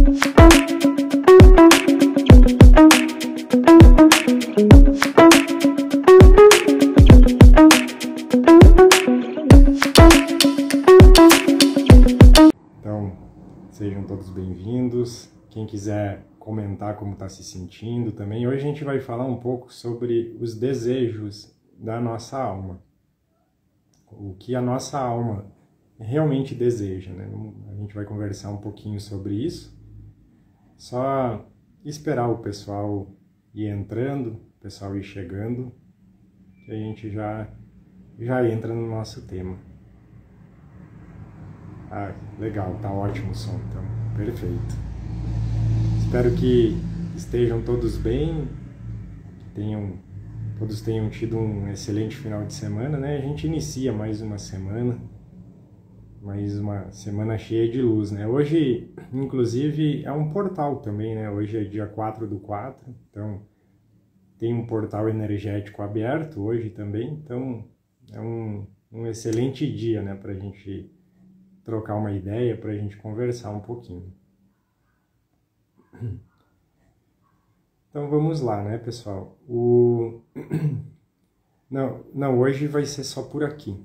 Então, sejam todos bem-vindos. Quem quiser comentar como está se sentindo também. Hoje a gente vai falar um pouco sobre os desejos da nossa alma. O que a nossa alma realmente deseja, né? A gente vai conversar um pouquinho sobre isso. Só esperar o pessoal ir entrando, o pessoal ir chegando, que a gente já entra no nosso tema. Ah, legal, tá ótimo o som, então, perfeito. Espero que estejam todos bem, que todos tenham tido um excelente final de semana, né? A gente inicia mais uma semana cheia de luz, né? Hoje, inclusive, é um portal também, né? Hoje é dia 4/4, então tem um portal energético aberto hoje também, então é um excelente dia, né? Pra gente trocar uma ideia, pra gente conversar um pouquinho. Então vamos lá, né, pessoal? Não, hoje vai ser só por aqui.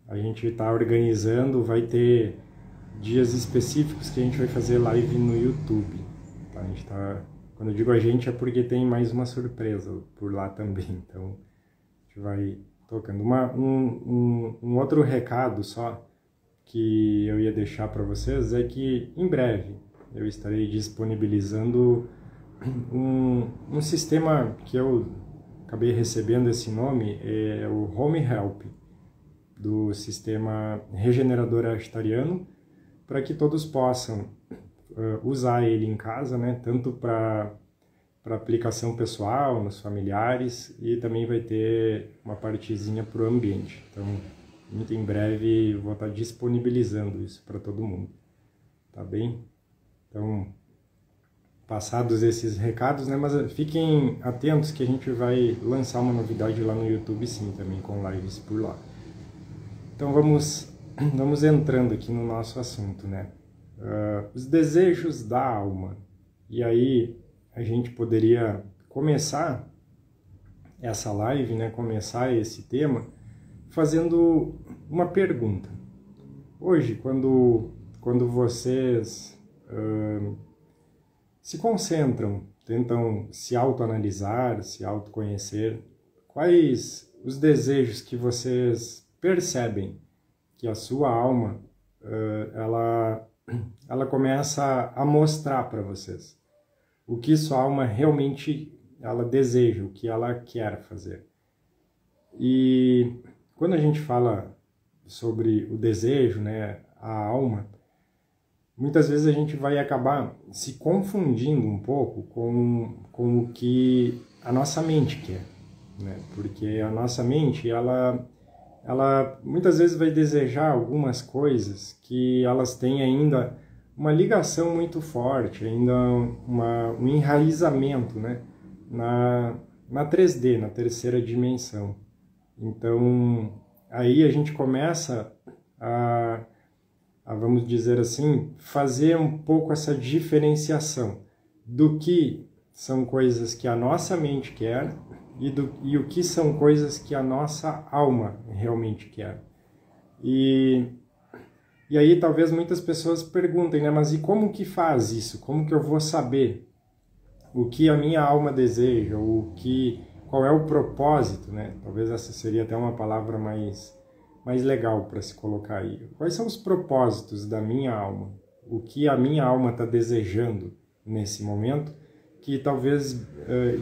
A gente está organizando, vai ter dias específicos que a gente vai fazer live no YouTube. Tá? A gente tá... Quando eu digo a gente é porque tem mais uma surpresa por lá também. Então a gente vai tocando. Um outro recado só que eu ia deixar para vocês é que em breve eu estarei disponibilizando um sistema que eu acabei recebendo esse nome, é o Home Help, do sistema regenerador astariano, para que todos possam usar ele em casa, né? Tanto para aplicação pessoal, nos familiares, e também vai ter uma partezinha para o ambiente. Então, muito em breve vou estar disponibilizando isso para todo mundo, tá bem? Então, passados esses recados, né? Mas fiquem atentos que a gente vai lançar uma novidade lá no YouTube sim, também com lives por lá. Então vamos entrando aqui no nosso assunto, né? Os desejos da alma. E aí a gente poderia começar essa live, né? Começar esse tema fazendo uma pergunta. Hoje, quando vocês se concentram, tentam se autoanalisar, se autoconhecer, quais os desejos que vocês percebem que a sua alma ela começa a mostrar para vocês? O que sua alma realmente ela deseja, o que ela quer fazer. E quando a gente fala sobre o desejo, né, a alma, muitas vezes a gente vai acabar se confundindo um pouco com o que a nossa mente quer, né? Porque a nossa mente, ela muitas vezes vai desejar algumas coisas que elas têm ainda uma ligação muito forte, ainda um enraizamento, né? na 3D, na terceira dimensão. Então, aí a gente começa a, vamos dizer assim, fazer um pouco essa diferenciação do que são coisas que a nossa mente quer e o que são coisas que a nossa alma realmente quer. E aí talvez muitas pessoas perguntem, né, mas e como que faz isso? Como que eu vou saber o que a minha alma deseja? Qual é o propósito, né? Talvez essa seria até uma palavra mais legal para se colocar aí. Quais são os propósitos da minha alma? O que a minha alma está desejando nesse momento, que talvez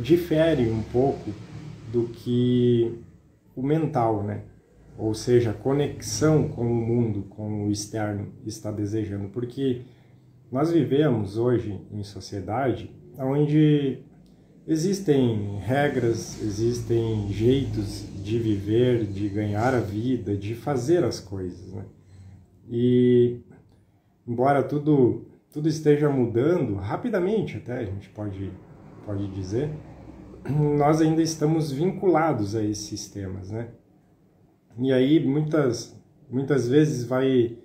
difere um pouco do que o mental, né? Ou seja, a conexão com o mundo, com o externo está desejando. Porque nós vivemos hoje em sociedade onde existem regras, existem jeitos de viver, de ganhar a vida, de fazer as coisas, né? E embora tudo esteja mudando rapidamente, até a gente pode dizer, nós ainda estamos vinculados a esses sistemas, né? E aí muitas vezes vai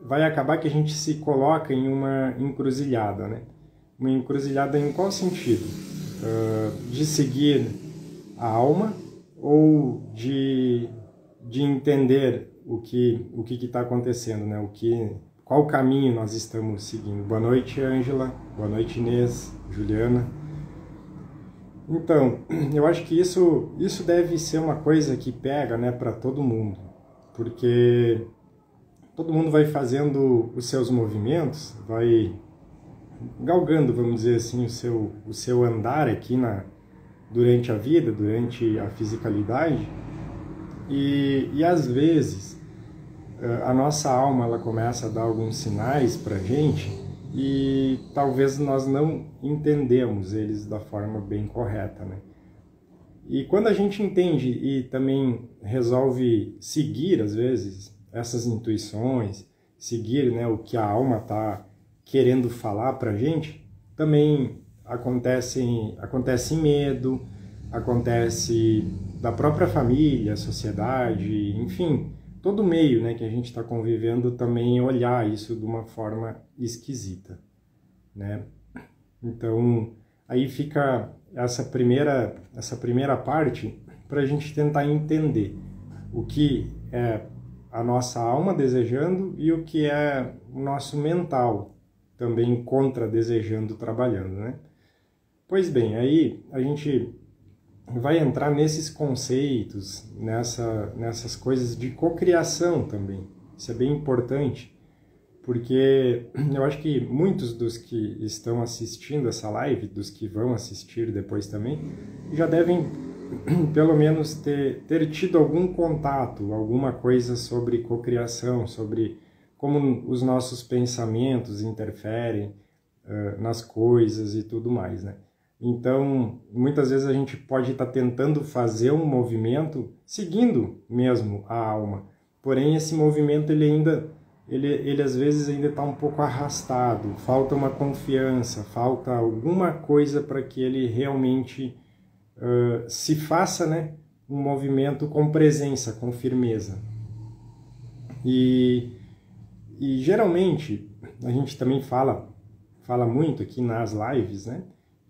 vai acabar que a gente se coloca em uma encruzilhada, né? Uma encruzilhada em qual sentido? De seguir a alma ou de entender o que está acontecendo, né? Qual caminho nós estamos seguindo. Boa noite, Ângela. Boa noite, Inês, Juliana. Então, eu acho que isso deve ser uma coisa que pega, né, para todo mundo, porque todo mundo vai fazendo os seus movimentos, vai galgando, vamos dizer assim, o seu andar aqui durante a vida, durante a fisicalidade, e às vezes a nossa alma ela começa a dar alguns sinais para a gente e talvez nós não entendemos eles da forma bem correta, né? E quando a gente entende e também resolve seguir, às vezes, essas intuições, seguir, né, o que a alma está querendo falar para a gente, também acontece medo, acontece da própria família, sociedade, enfim, todo meio, né, que a gente está convivendo também olhar isso de uma forma esquisita, né? Então, aí fica essa primeira parte para a gente tentar entender o que é a nossa alma desejando e o que é o nosso mental também contra-desejando, trabalhando, né? Pois bem, aí a gente vai entrar nesses conceitos, nessas coisas de cocriação também. Isso é bem importante, porque eu acho que muitos dos que estão assistindo essa live, dos que vão assistir depois também, já devem pelo menos ter tido algum contato, alguma coisa sobre cocriação, sobre como os nossos pensamentos interferem nas coisas e tudo mais, né? Então, muitas vezes a gente pode estar tentando fazer um movimento seguindo mesmo a alma, porém esse movimento ele às vezes ainda está um pouco arrastado, falta uma confiança, falta alguma coisa para que ele realmente se faça, né, um movimento com presença, com firmeza. E geralmente a gente também fala muito aqui nas lives, né,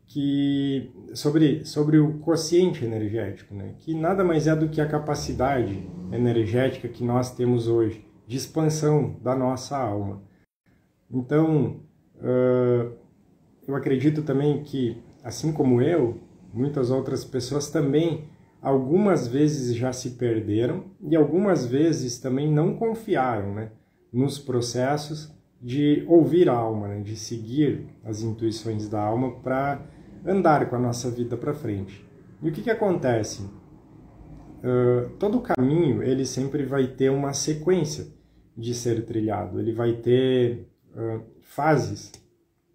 que sobre o quociente energético, né, que nada mais é do que a capacidade energética que nós temos hoje de expansão da nossa alma. Então, eu acredito também que, assim como eu, muitas outras pessoas também algumas vezes já se perderam e algumas vezes também não confiaram, né, nos processos de ouvir a alma, né, de seguir as intuições da alma para andar com a nossa vida para frente. E o que acontece? Todo caminho ele sempre vai ter uma sequência de ser trilhado, ele vai ter fases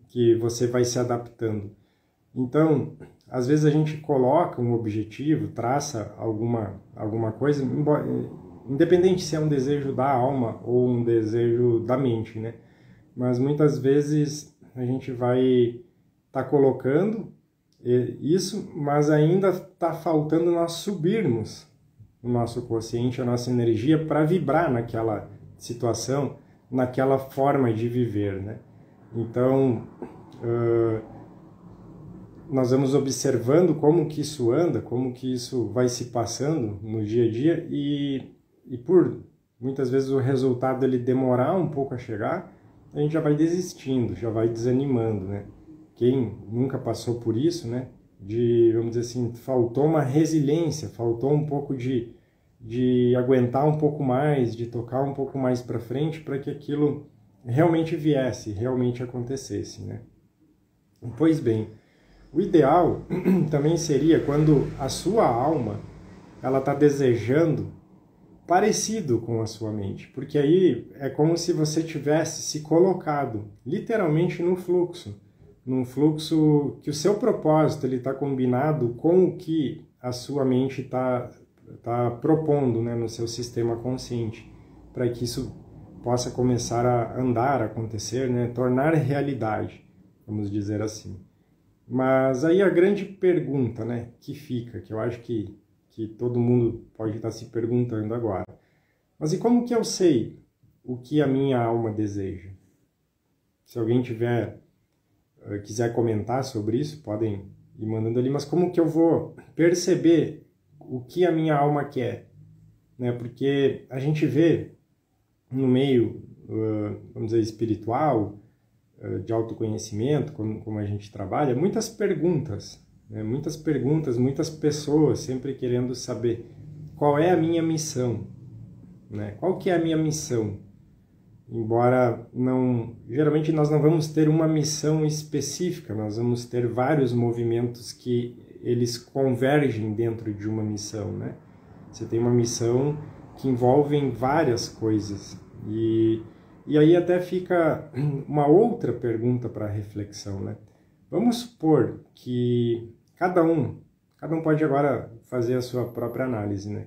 que você vai se adaptando. Então, às vezes a gente coloca um objetivo, traça alguma coisa, independente se é um desejo da alma ou um desejo da mente, né? Mas muitas vezes a gente vai estar colocando isso, mas ainda está faltando nós subirmos o nosso consciente, a nossa energia para vibrar naquela situação, naquela forma de viver, né? Então, nós vamos observando como que isso anda, como que isso vai se passando no dia a dia e por muitas vezes o resultado ele demorar um pouco a chegar, a gente já vai desistindo, já vai desanimando, né? Quem nunca passou por isso, né? Vamos dizer assim, faltou uma resiliência, faltou um pouco de aguentar um pouco mais, de tocar um pouco mais para frente para que aquilo realmente viesse, realmente acontecesse, né? Pois bem, o ideal também seria quando a sua alma ela está desejando parecido com a sua mente, porque aí é como se você tivesse se colocado literalmente no fluxo, num fluxo que o seu propósito ele está combinado com o que a sua mente está propondo, né, no seu sistema consciente, para que isso possa começar a andar, a acontecer, né, tornar realidade, vamos dizer assim. Mas aí a grande pergunta, né, que fica, que eu acho que todo mundo pode estar se perguntando agora, mas e como que eu sei o que a minha alma deseja? Se alguém quiser comentar sobre isso, podem ir mandando ali, mas como que eu vou perceber o que a minha alma quer? Né? Porque a gente vê no meio, vamos dizer, espiritual, de autoconhecimento, como a gente trabalha, muitas perguntas, né? Muitas perguntas, muitas pessoas sempre querendo saber qual é a minha missão, né? Qual que é a minha missão? Embora geralmente nós não vamos ter uma missão específica, nós vamos ter vários movimentos que eles convergem dentro de uma missão, né? Você tem uma missão que envolve várias coisas e aí até fica uma outra pergunta para reflexão, né? Vamos supor que cada um pode agora fazer a sua própria análise, né?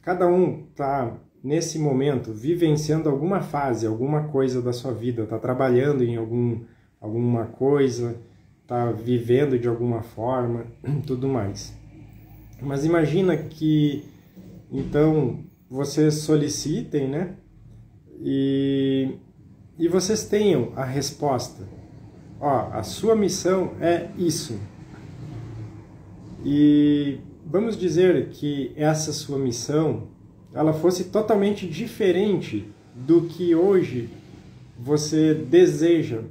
Cada um está nesse momento vivenciando alguma fase, alguma coisa da sua vida, está trabalhando em alguma coisa, está vivendo de alguma forma, tudo mais. Mas imagina que, então, vocês solicitem, né? E vocês tenham a resposta. Ó, a sua missão é isso. E vamos dizer que essa sua missão, ela fosse totalmente diferente do que hoje você deseja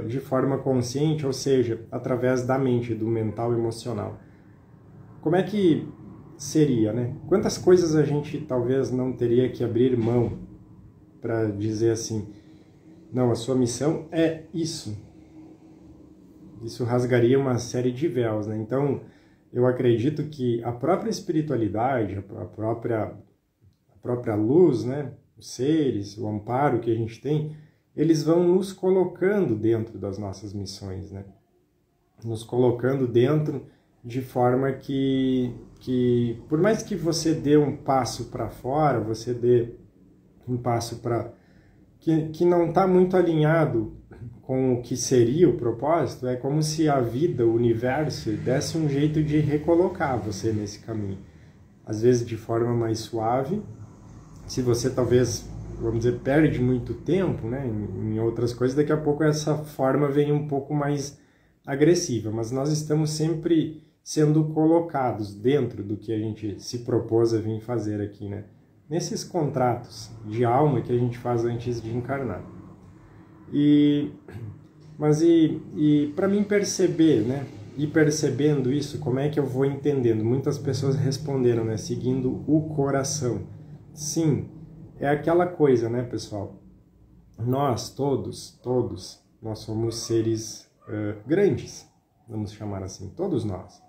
de forma consciente, ou seja, através da mente, do mental emocional. Como é que seria, né? Quantas coisas a gente talvez não teria que abrir mão para dizer assim, não, a sua missão é isso. Isso rasgaria uma série de véus, né? Então, eu acredito que a própria espiritualidade, a própria luz, né? Os seres, o amparo que a gente tem, eles vão nos colocando dentro das nossas missões, né? Nos colocando dentro de forma que por mais que você dê um passo para fora, você dê um passo que não está muito alinhado com o que seria o propósito, é como se a vida, o universo, desse um jeito de recolocar você nesse caminho. Às vezes de forma mais suave, se você talvez, vamos dizer, perde muito tempo, né, em outras coisas, daqui a pouco essa forma vem um pouco mais agressiva, mas nós estamos sempre sendo colocados dentro do que a gente se propôs a vir fazer aqui, né? Nesses contratos de alma que a gente faz antes de encarnar. Mas para mim perceber, né? E percebendo isso, como é que eu vou entendendo? Muitas pessoas responderam, né? Seguindo o coração. Sim, é aquela coisa, né, pessoal? Nós, todos, nós somos seres grandes, vamos chamar assim, todos nós.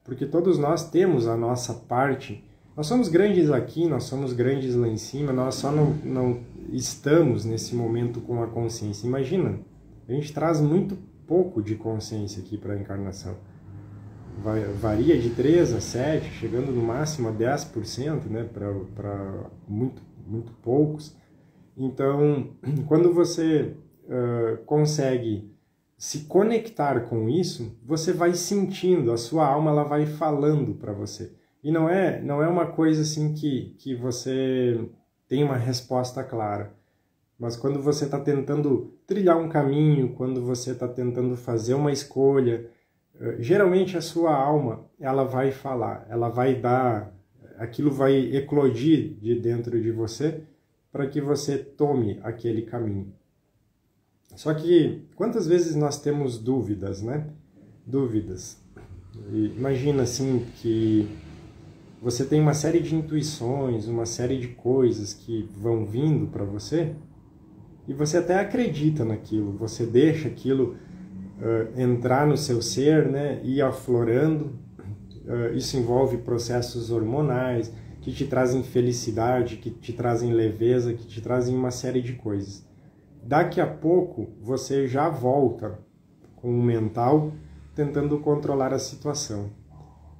Porque todos nós temos a nossa parte. Nós somos grandes aqui, nós somos grandes lá em cima, nós só não estamos nesse momento com a consciência. Imagina, a gente traz muito pouco de consciência aqui para a encarnação. Varia de 3 a 7, chegando no máximo a 10%, né, para muito, muito poucos. Então, quando você consegue se conectar com isso, você vai sentindo, a sua alma ela vai falando para você. E não é uma coisa assim que você tem uma resposta clara. Mas quando você está tentando trilhar um caminho, quando você está tentando fazer uma escolha, geralmente a sua alma ela vai falar, ela vai dar, aquilo vai eclodir de dentro de você para que você tome aquele caminho. Só que quantas vezes nós temos dúvidas, né? Dúvidas. E imagina assim que você tem uma série de intuições, uma série de coisas que vão vindo para você e você até acredita naquilo, você deixa aquilo entrar no seu ser, né? Ir aflorando. Isso envolve processos hormonais que te trazem felicidade, que te trazem leveza, que te trazem uma série de coisas. Daqui a pouco você já volta com o mental tentando controlar a situação.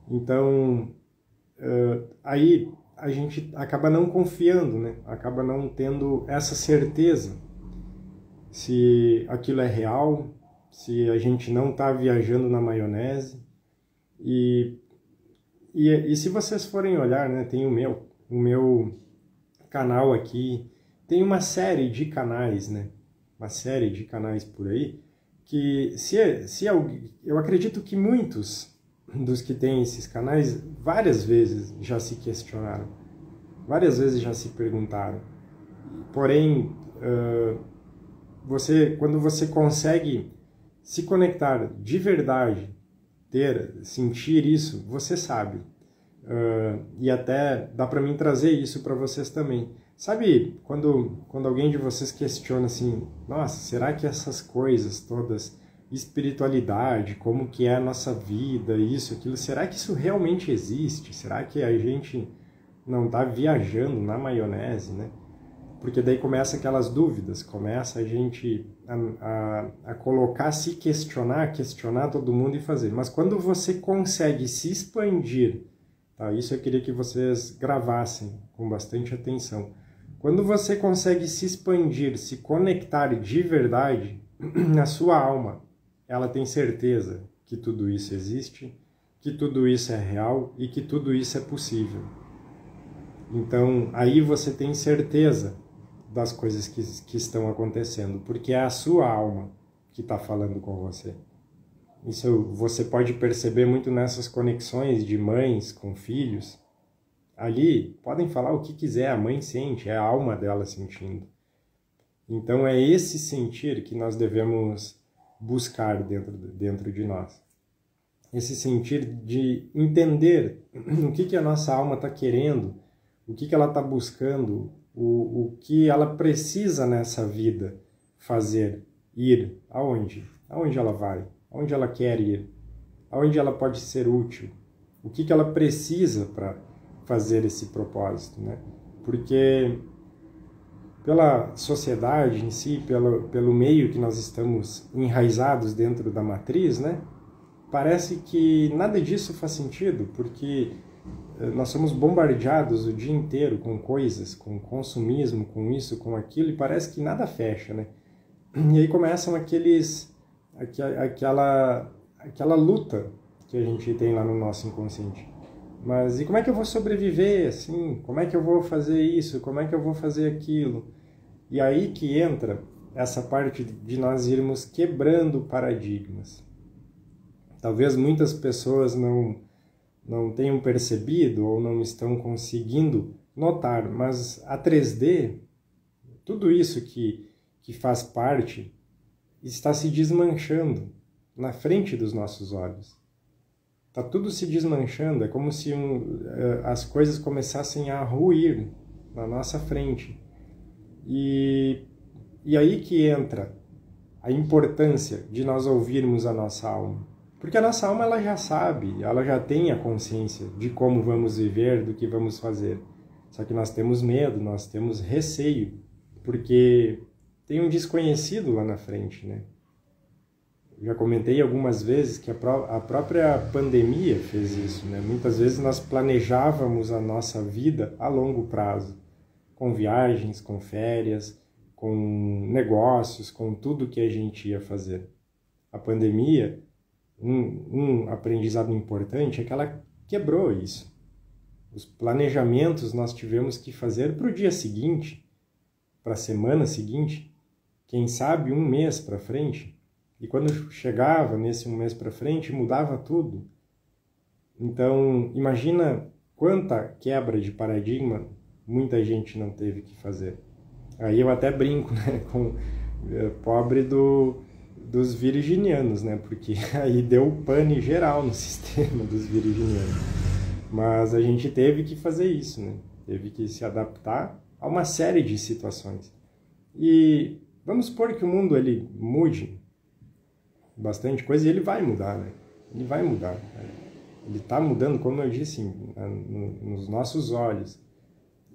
Então, aí a gente acaba não confiando, né? Acaba não tendo essa certeza se aquilo é real, se a gente não está viajando na maionese. E se vocês forem olhar, né? Tem o meu canal aqui, tem uma série de canais, né? Uma série de canais por aí, que eu acredito que muitos dos que têm esses canais várias vezes já se questionaram, várias vezes já se perguntaram. Porém, quando você consegue se conectar de verdade, sentir isso, você sabe. E até dá para mim trazer isso para vocês também. Sabe, quando alguém de vocês questiona assim, nossa, será que essas coisas todas, espiritualidade, como que é a nossa vida, isso, aquilo, será que isso realmente existe? Será que a gente não está viajando na maionese, né? Porque daí começa aquelas dúvidas, começa a gente a colocar, se questionar todo mundo e fazer. Mas quando você consegue se expandir, tá? Isso eu queria que vocês gravassem com bastante atenção. Quando você consegue se expandir, se conectar de verdade, a sua alma, ela tem certeza que tudo isso existe, que tudo isso é real e que tudo isso é possível. Então, aí você tem certeza das coisas que estão acontecendo, porque é a sua alma que está falando com você. Isso você pode perceber muito nessas conexões de mães com filhos. Ali podem falar o que quiser, a mãe sente, é a alma dela sentindo. Então é esse sentir que nós devemos buscar dentro de nós. Esse sentir de entender o que a nossa alma está querendo, o que ela está buscando, o que ela precisa nessa vida fazer, ir, aonde? Aonde ela vai? Aonde ela quer ir? Aonde ela pode ser útil? O que ela precisa para fazer esse propósito, né? Porque pela sociedade em si, pelo meio que nós estamos enraizados dentro da matriz, né? Parece que nada disso faz sentido, porque nós somos bombardeados o dia inteiro com coisas, com consumismo, com isso, com aquilo, e parece que nada fecha, né? E aí começam aquela luta que a gente tem lá no nosso inconsciente. Mas e como é que eu vou sobreviver, assim? Como é que eu vou fazer isso? Como é que eu vou fazer aquilo? E aí que entra essa parte de nós irmos quebrando paradigmas. Talvez muitas pessoas não tenham percebido ou não estão conseguindo notar, mas a 3D, tudo isso que faz parte, está se desmanchando na frente dos nossos olhos. Está tudo se desmanchando, é como se as coisas começassem a ruir na nossa frente. E aí que entra a importância de nós ouvirmos a nossa alma. Porque a nossa alma ela já sabe, ela já tem a consciência de como vamos viver, do que vamos fazer. Só que nós temos medo, nós temos receio, porque tem um desconhecido lá na frente, né? Já comentei algumas vezes que a própria pandemia fez isso, né? Muitas vezes nós planejávamos a nossa vida a longo prazo, com viagens, com férias, com negócios, com tudo que a gente ia fazer. A pandemia, um aprendizado importante é que ela quebrou isso. Os planejamentos nós tivemos que fazer para o dia seguinte, para a semana seguinte, quem sabe um mês para frente. E quando chegava nesse um mês para frente, mudava tudo. Então, imagina quanta quebra de paradigma muita gente não teve que fazer. Aí eu até brinco, né, com pobre dos virginianos, né, porque aí deu pane geral no sistema dos virginianos. Mas a gente teve que fazer isso, né, teve que se adaptar a uma série de situações. E vamos supor que o mundo ele mude bastante coisa, e ele vai mudar, né? Ele vai mudar. Ele está mudando, como eu disse, nos nossos olhos.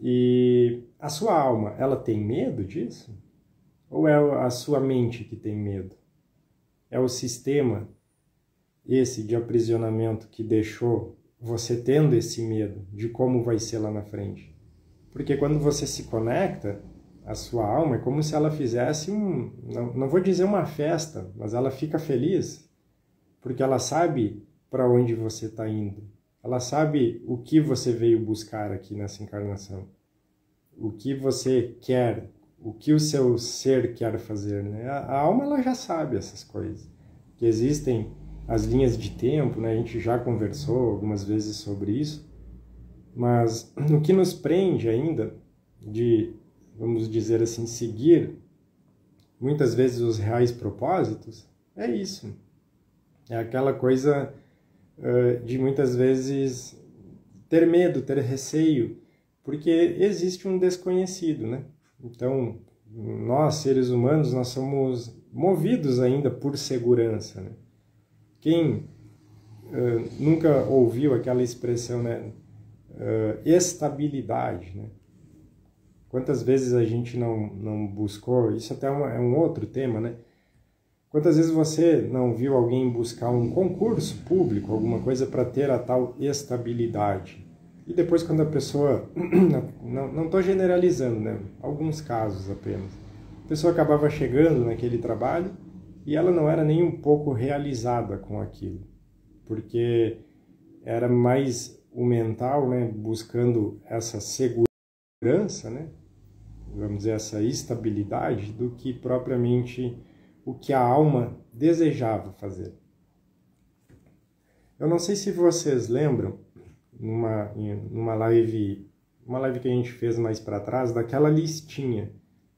E a sua alma, ela tem medo disso? Ou é a sua mente que tem medo? É o sistema, esse de aprisionamento, que deixou você tendo esse medo de como vai ser lá na frente? Porque quando você se conecta, a sua alma é como se ela fizesse não vou dizer uma festa, mas ela fica feliz, porque ela sabe para onde você está indo. Ela sabe o que você veio buscar aqui nessa encarnação. o que você quer, o que o seu ser quer fazer, né? A alma ela já sabe essas coisas, que existem as linhas de tempo, né? A gente já conversou algumas vezes sobre isso, mas o que nos prende ainda de, vamos dizer assim, seguir muitas vezes os reais propósitos é isso. É aquela coisa de muitas vezes ter medo, ter receio, porque existe um desconhecido, né? Então, nós, seres humanos, nós somos movidos ainda por segurança, né? Quem nunca ouviu aquela expressão, né? Estabilidade, né? Quantas vezes a gente não buscou, isso até é um outro tema, né? Quantas vezes você não viu alguém buscar um concurso público, alguma coisa para ter a tal estabilidade? E depois quando a pessoa, não estou generalizando, né? Alguns casos apenas, a pessoa acabava chegando naquele trabalho e ela não era nem um pouco realizada com aquilo, porque era mais o mental, né? Buscando essa segurança, né? Vamos dizer, essa estabilidade, do que propriamente o que a alma desejava fazer. Eu não sei se vocês lembram, numa live que a gente fez mais para trás, daquela listinha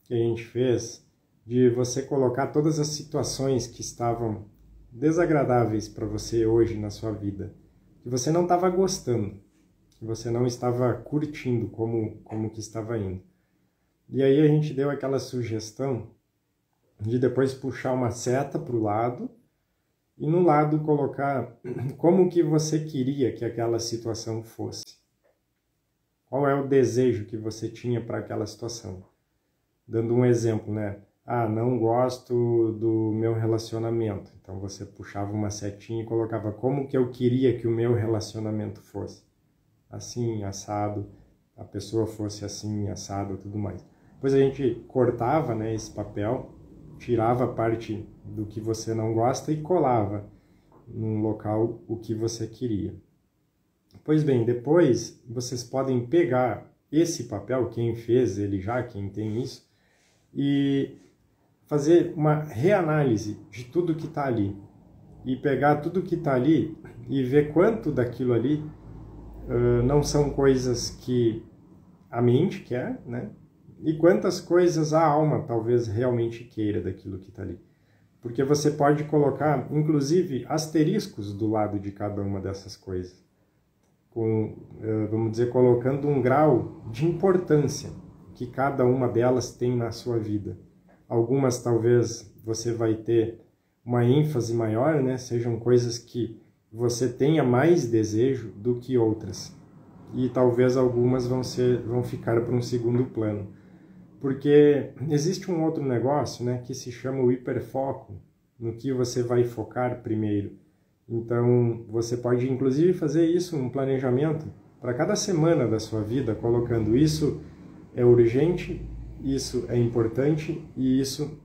que a gente fez de você colocar todas as situações que estavam desagradáveis para você hoje na sua vida, que você não estava gostando, que você não estava curtindo como que estava indo. E aí a gente deu aquela sugestão de depois puxar uma seta para o lado e no lado colocar como que você queria que aquela situação fosse. Qual é o desejo que você tinha para aquela situação? Dando um exemplo, né? Ah, não gosto do meu relacionamento. Então você puxava uma setinha e colocava como que eu queria que o meu relacionamento fosse. Assim, assado, a pessoa fosse assim, assado, tudo mais. Depois a gente cortava, né, esse papel, tirava a parte do que você não gosta e colava num local o que você queria. Pois bem, depois vocês podem pegar esse papel, quem fez ele já, quem tem isso, e fazer uma reanálise de tudo que está ali. E pegar tudo que está ali e ver quanto daquilo ali não são coisas que a mente quer, né? E quantas coisas a alma talvez realmente queira daquilo que está ali. Porque você pode colocar, inclusive, asteriscos do lado de cada uma dessas coisas. Vamos dizer, colocando um grau de importância que cada uma delas tem na sua vida. Algumas talvez você vai ter uma ênfase maior, né? Sejam coisas que você tenha mais desejo do que outras. E talvez algumas vão ficar para um segundo plano. Porque existe um outro negócio, né, que se chama o hiperfoco, no que você vai focar primeiro. Então, você pode inclusive fazer isso, um planejamento, para cada semana da sua vida, colocando isso é urgente, isso é importante e isso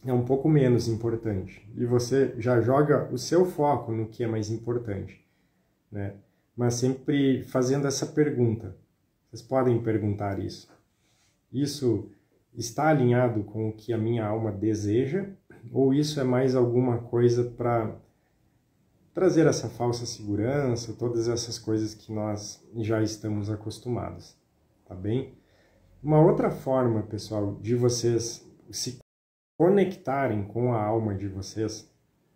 é um pouco menos importante. E você já joga o seu foco no que é mais importante, né? Mas sempre fazendo essa pergunta. Vocês podem perguntar isso. Isso está alinhado com o que a minha alma deseja? Ou isso é mais alguma coisa para trazer essa falsa segurança, todas essas coisas que nós já estamos acostumados, tá bem? Uma outra forma, pessoal, de vocês se conectarem com a alma de vocês,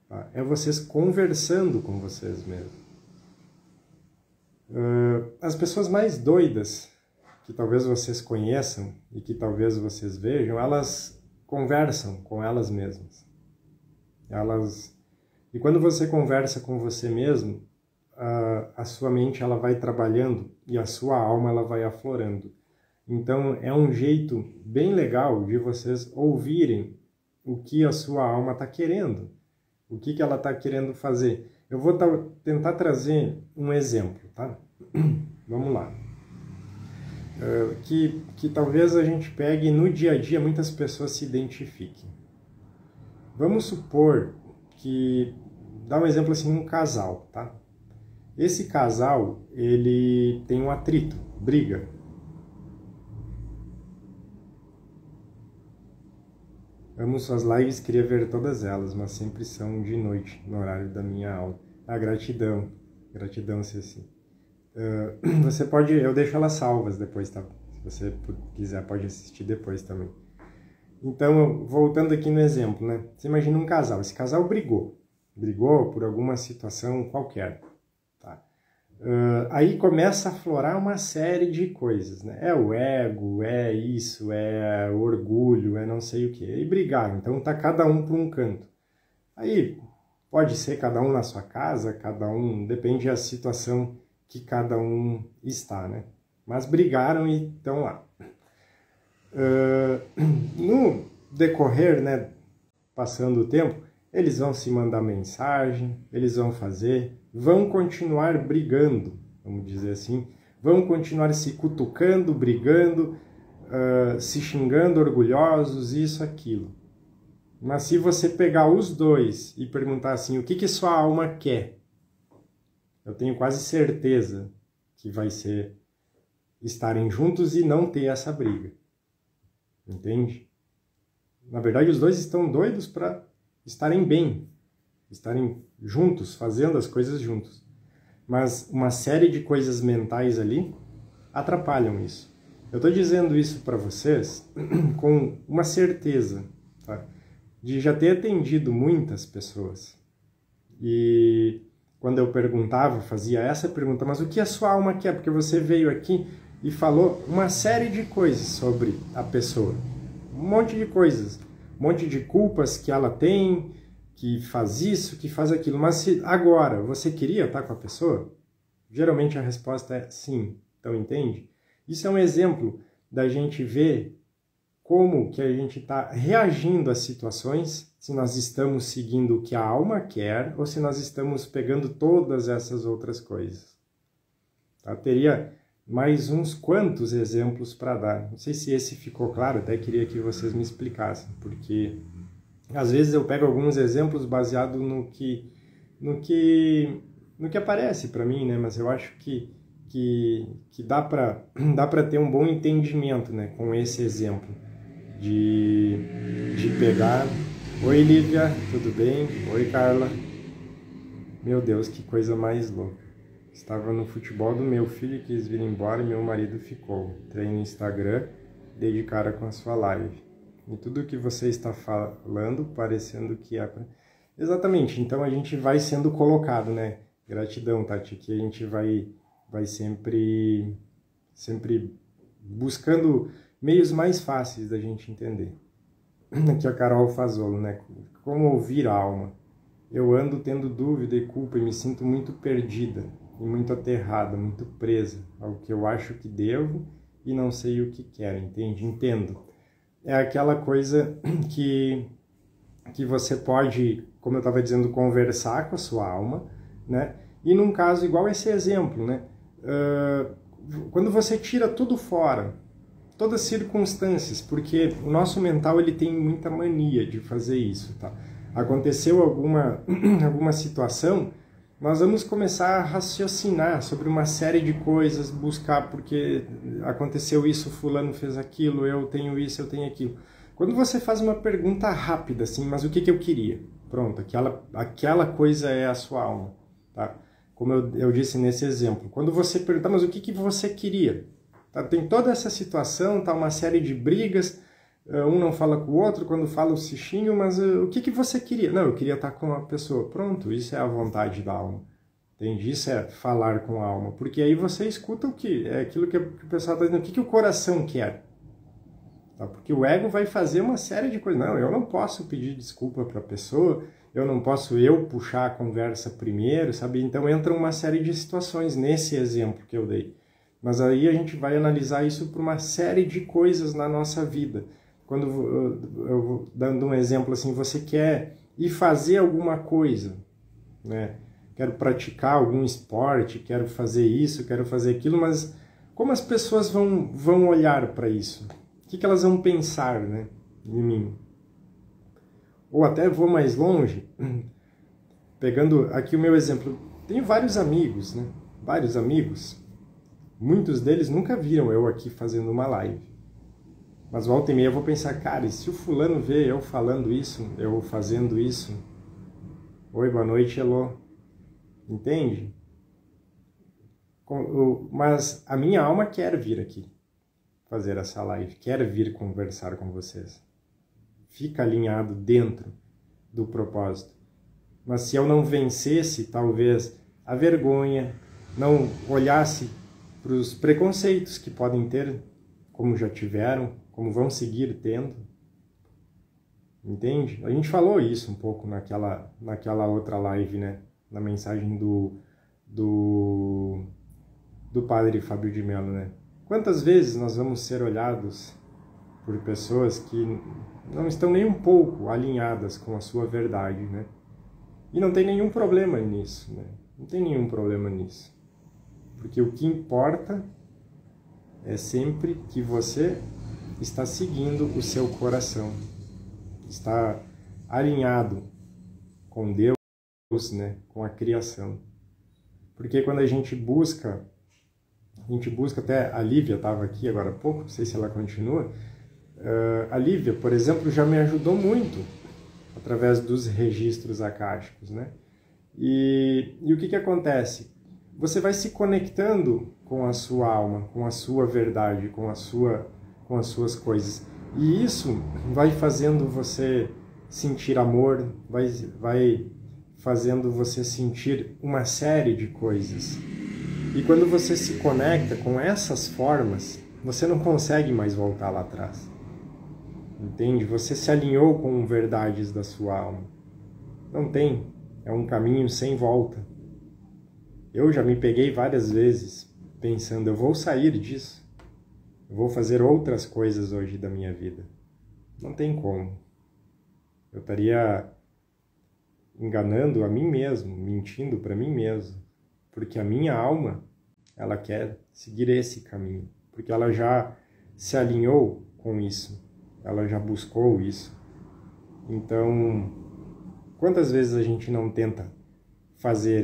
tá? É vocês conversando com vocês mesmos. As pessoas mais doidas que talvez vocês conheçam e que talvez vocês vejam, elas conversam com elas mesmas. E quando você conversa com você mesmo, a sua mente ela vai trabalhando e a sua alma ela vai aflorando. Então é um jeito bem legal de vocês ouvirem o que a sua alma está querendo, o que ela está querendo fazer. Eu vou tentar trazer um exemplo, tá? Vamos lá. Que talvez a gente pegue no dia a dia, muitas pessoas se identifiquem. Vamos supor que, dá um exemplo assim, um casal, tá? Esse casal, ele tem um atrito, briga. Amo suas lives, queria ver todas elas, mas sempre são de noite, no horário da minha aula. Ah, gratidão. Gratidão, Ceci. Você pode... Eu deixo elas salvas depois, tá? Se você quiser, pode assistir depois também. Então, voltando aqui no exemplo, né? Você imagina um casal. Esse casal brigou. Brigou por alguma situação qualquer, tá? Aí começa a aflorar uma série de coisas, né? É o ego, é isso, é o orgulho, é não sei o quê. E brigaram, então tá cada um para um canto. Aí pode ser cada um na sua casa, cada um, depende da situação que cada um está, né? Mas brigaram e estão lá. No decorrer, né, passando o tempo, eles vão se mandar mensagem, eles vão continuar brigando, vamos dizer assim, vão continuar se cutucando, brigando, se xingando, orgulhosos, isso, aquilo. Mas se você pegar os dois e perguntar assim, o que sua alma quer? Eu tenho quase certeza que vai ser estarem juntos e não ter essa briga. Entende? Na verdade, os dois estão doidos para estarem bem, estarem juntos, fazendo as coisas juntos. Mas uma série de coisas mentais ali atrapalham isso. Eu estou dizendo isso para vocês com uma certeza, tá? De já ter atendido muitas pessoas. E quando eu perguntava, fazia essa pergunta, mas o que a sua alma quer? Porque você veio aqui e falou uma série de coisas sobre a pessoa. Um monte de coisas. Um monte de culpas que ela tem, que faz isso, que faz aquilo. Mas se agora você queria estar com a pessoa? Geralmente a resposta é sim. Então, entende? Isso é um exemplo da gente ver como que a gente está reagindo às situações, se nós estamos seguindo o que a alma quer ou se nós estamos pegando todas essas outras coisas. Tá? Teria mais uns quantos exemplos para dar. Não sei se esse ficou claro, até queria que vocês me explicassem, porque às vezes eu pego alguns exemplos baseado no que aparece para mim, né? Mas eu acho que dá para ter um bom entendimento, né, com esse exemplo de pegar... Oi, Lívia, tudo bem? Oi, Carla. Meu Deus, que coisa mais louca. Estava no futebol do meu filho, quis vir embora e meu marido ficou. Entrei no Instagram, dei de cara com a sua live. E tudo que você está falando, parecendo que é... Exatamente, então a gente vai sendo colocado, né? Gratidão, Tati, que a gente vai sempre buscando meios mais fáceis da gente entender. Aqui a Carol Fazolo, né? Como ouvir a alma? Eu ando tendo dúvida e culpa e me sinto muito perdida e muito aterrada, muito presa ao que eu acho que devo e não sei o que quero, entende? Entendo. É aquela coisa que você pode, como eu estava dizendo, conversar com a sua alma, né? E num caso igual esse exemplo, né? Quando você tira tudo fora, todas as circunstâncias, porque o nosso mental ele tem muita mania de fazer isso, tá? Aconteceu alguma situação, nós vamos começar a raciocinar sobre uma série de coisas, buscar porque aconteceu isso, fulano fez aquilo, eu tenho isso, eu tenho aquilo. Quando você faz uma pergunta rápida, assim, mas o que eu queria? Pronto, aquela coisa é a sua alma, tá? Como eu disse nesse exemplo. Quando você pergunta, mas o que você queria? Tá? Tem toda essa situação, tá uma série de brigas, um não fala com o outro, quando fala se xingam, mas o que você queria? Não, eu queria estar com a pessoa. Pronto, isso é a vontade da alma. Entende? Isso é falar com a alma. Porque aí você escuta é aquilo que o pessoal está dizendo, o que o coração quer. Tá? Porque o ego vai fazer uma série de coisas. Não, eu não posso pedir desculpa para a pessoa, eu não posso puxar a conversa primeiro, sabe? Então entra uma série de situações nesse exemplo que eu dei. Mas aí a gente vai analisar isso por uma série de coisas na nossa vida. Quando eu vou dando um exemplo assim, você quer ir fazer alguma coisa, né? Quero praticar algum esporte, quero fazer isso, quero fazer aquilo, mas como as pessoas vão olhar para isso? O que elas vão pensar, né, de mim? Ou até vou mais longe, pegando aqui o meu exemplo. Tenho vários amigos, né? Vários amigos. Muitos deles nunca viram eu aqui fazendo uma live. Mas volta e meia eu vou pensar, cara, e se o fulano vê eu falando isso, eu fazendo isso? Oi, boa noite, Elô. Entende? Mas a minha alma quer vir aqui fazer essa live, quer vir conversar com vocês. Fica alinhado dentro do propósito. Mas se eu não vencesse, talvez, a vergonha, não olhasse para os preconceitos que podem ter, como já tiveram, como vão seguir tendo, entende? A gente falou isso um pouco naquela outra live, né? Na mensagem do padre Fábio de Mello, né? Quantas vezes nós vamos ser olhados por pessoas que não estão nem um pouco alinhadas com a sua verdade, né? E não tem nenhum problema nisso, né? Não tem nenhum problema nisso. Porque o que importa é sempre que você está seguindo o seu coração, está alinhado com Deus, né? Com a criação. Porque quando a gente busca até a Lívia estava aqui agora há pouco, não sei se ela continua, a Lívia, por exemplo, já me ajudou muito através dos registros akáshicos, né? E o que acontece? Você vai se conectando com a sua alma, com a sua verdade, com as suas coisas. E isso vai fazendo você sentir amor, vai fazendo você sentir uma série de coisas. E quando você se conecta com essas formas, você não consegue mais voltar lá atrás. Entende? Você se alinhou com verdades da sua alma. Não tem. É um caminho sem volta. Eu já me peguei várias vezes pensando, eu vou sair disso. Eu vou fazer outras coisas hoje da minha vida. Não tem como. Eu estaria enganando a mim mesmo, mentindo para mim mesmo. Porque a minha alma, ela quer seguir esse caminho. Porque ela já se alinhou com isso. Ela já buscou isso. Então, quantas vezes a gente não tenta fazer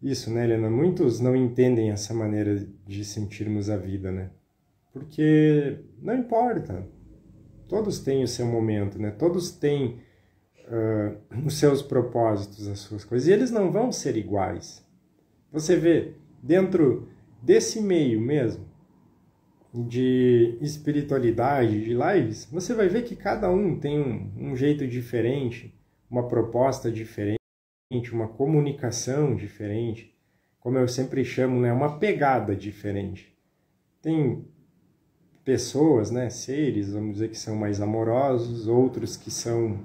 isso, né, Helena? Muitos não entendem essa maneira de sentirmos a vida, né? Porque não importa. Todos têm o seu momento, né? Todos têm os seus propósitos, as suas coisas. E eles não vão ser iguais. Você vê, dentro desse meio mesmo, de espiritualidade, de lives, você vai ver que cada um tem um jeito diferente, uma proposta diferente, uma comunicação diferente, como eu sempre chamo, né, uma pegada diferente. Tem pessoas, né, seres, vamos dizer, que são mais amorosos, outros que são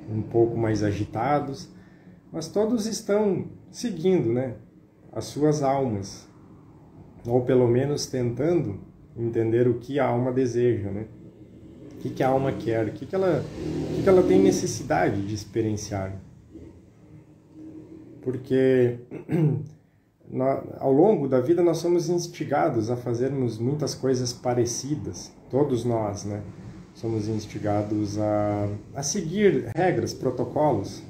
um pouco mais agitados, mas todos estão seguindo, né, as suas almas, ou pelo menos tentando entender o que a alma deseja, né? O que a alma quer, o que ela tem necessidade de experienciar. Porque ao longo da vida nós somos instigados a fazermos muitas coisas parecidas, todos nós, né? Somos instigados a seguir regras, protocolos,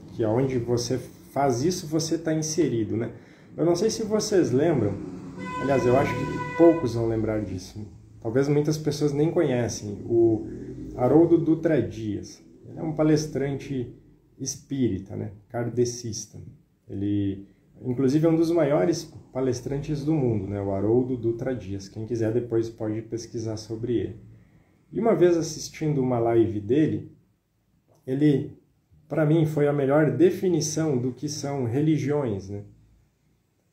que aonde você faz isso, você está inserido, né? Eu não sei se vocês lembram, aliás, eu acho que poucos vão lembrar disso. Talvez muitas pessoas nem conhecem. O Haroldo Dutra Dias. Ele é um palestrante espírita, né? Kardecista. Ele, inclusive, é um dos maiores palestrantes do mundo, né? O Haroldo Dutra Dias. Quem quiser depois pode pesquisar sobre ele. E uma vez assistindo uma live dele, ele, para mim, foi a melhor definição do que são religiões, né?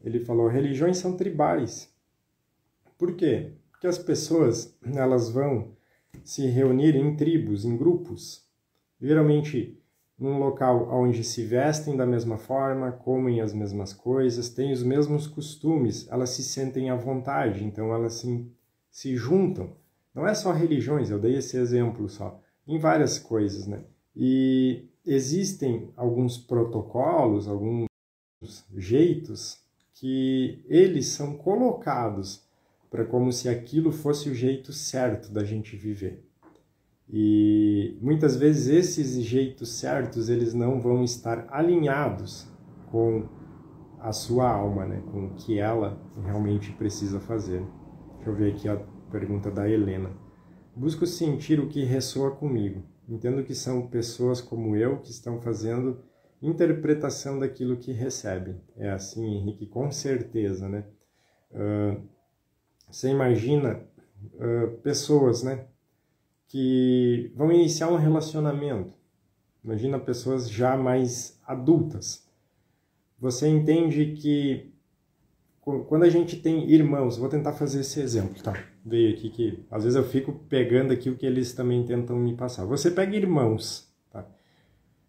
Ele falou, religiões são tribais. Por quê? Porque as pessoas, elas vão se reunir em tribos, em grupos, geralmente num local onde se vestem da mesma forma, comem as mesmas coisas, têm os mesmos costumes, elas se sentem à vontade, então elas se juntam. Não é só religiões, eu dei esse exemplo só, em várias coisas, né? E existem alguns protocolos, alguns jeitos que eles são colocados para como se aquilo fosse o jeito certo da gente viver. E muitas vezes esses jeitos certos, eles não vão estar alinhados com a sua alma, né? Com o que ela realmente precisa fazer. Deixa eu ver aqui pergunta da Helena. Busco sentir o que ressoa comigo. Entendo que são pessoas como eu que estão fazendo interpretação daquilo que recebem. É assim, Henrique, com certeza, né? Você imagina pessoas, né, que vão iniciar um relacionamento. Imagina pessoas já mais adultas. Você entende que quando a gente tem irmãos, vou tentar fazer esse exemplo, tá? Veio aqui que às vezes eu fico pegando aqui o que eles também tentam me passar. Você pega irmãos, tá?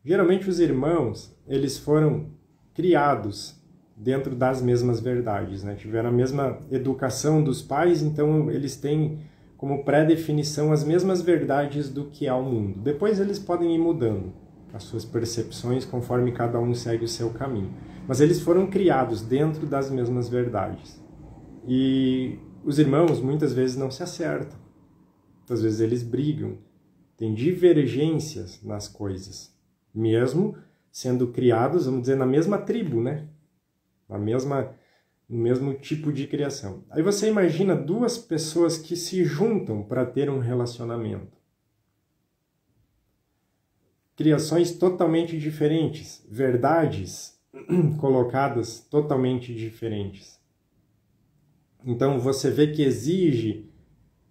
Geralmente os irmãos, eles foram criados dentro das mesmas verdades, né? Tiveram a mesma educação dos pais, então eles têm como pré-definição as mesmas verdades do que é o mundo. Depois eles podem ir mudando as suas percepções conforme cada um segue o seu caminho. Mas eles foram criados dentro das mesmas verdades. E os irmãos muitas vezes não se acertam. Muitas vezes eles brigam. Tem divergências nas coisas. Mesmo sendo criados, vamos dizer, na mesma tribo, né? No mesmo tipo de criação. Aí você imagina duas pessoas que se juntam para ter um relacionamento. Criações totalmente diferentes, verdades colocadas totalmente diferentes. Então você vê que exige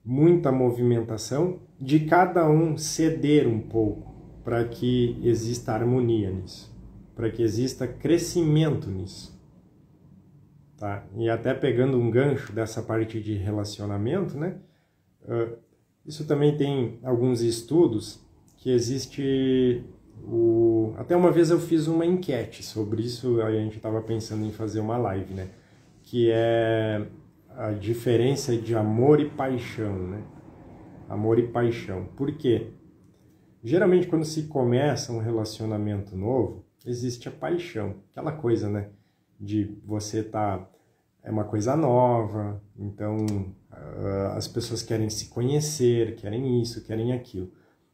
muita movimentação de cada um ceder um pouco para que exista harmonia nisso, para que exista crescimento nisso. Tá? E até pegando um gancho dessa parte de relacionamento, né? Isso também tem alguns estudos que existe até uma vez eu fiz uma enquete sobre isso, aí a gente estava pensando em fazer uma live, né? Que é a diferença de amor e paixão, né? Amor e paixão. Por quê? Geralmente quando se começa um relacionamento novo, existe a paixão, aquela coisa, né? De você é uma coisa nova, então as pessoas querem se conhecer, querem isso, querem aquilo.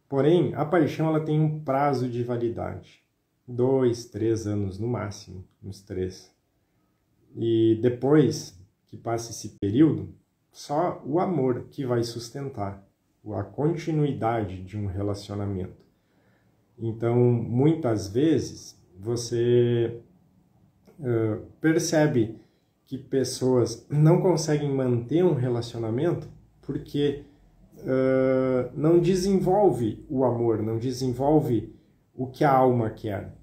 Porém, a paixão ela tem um prazo de validade. 2, 3 anos no máximo, uns 3. E depois que passa esse período, só o amor que vai sustentar a continuidade de um relacionamento. Então, muitas vezes, você percebe que pessoas não conseguem manter um relacionamento porque não desenvolve o amor, não desenvolve o que a alma quer.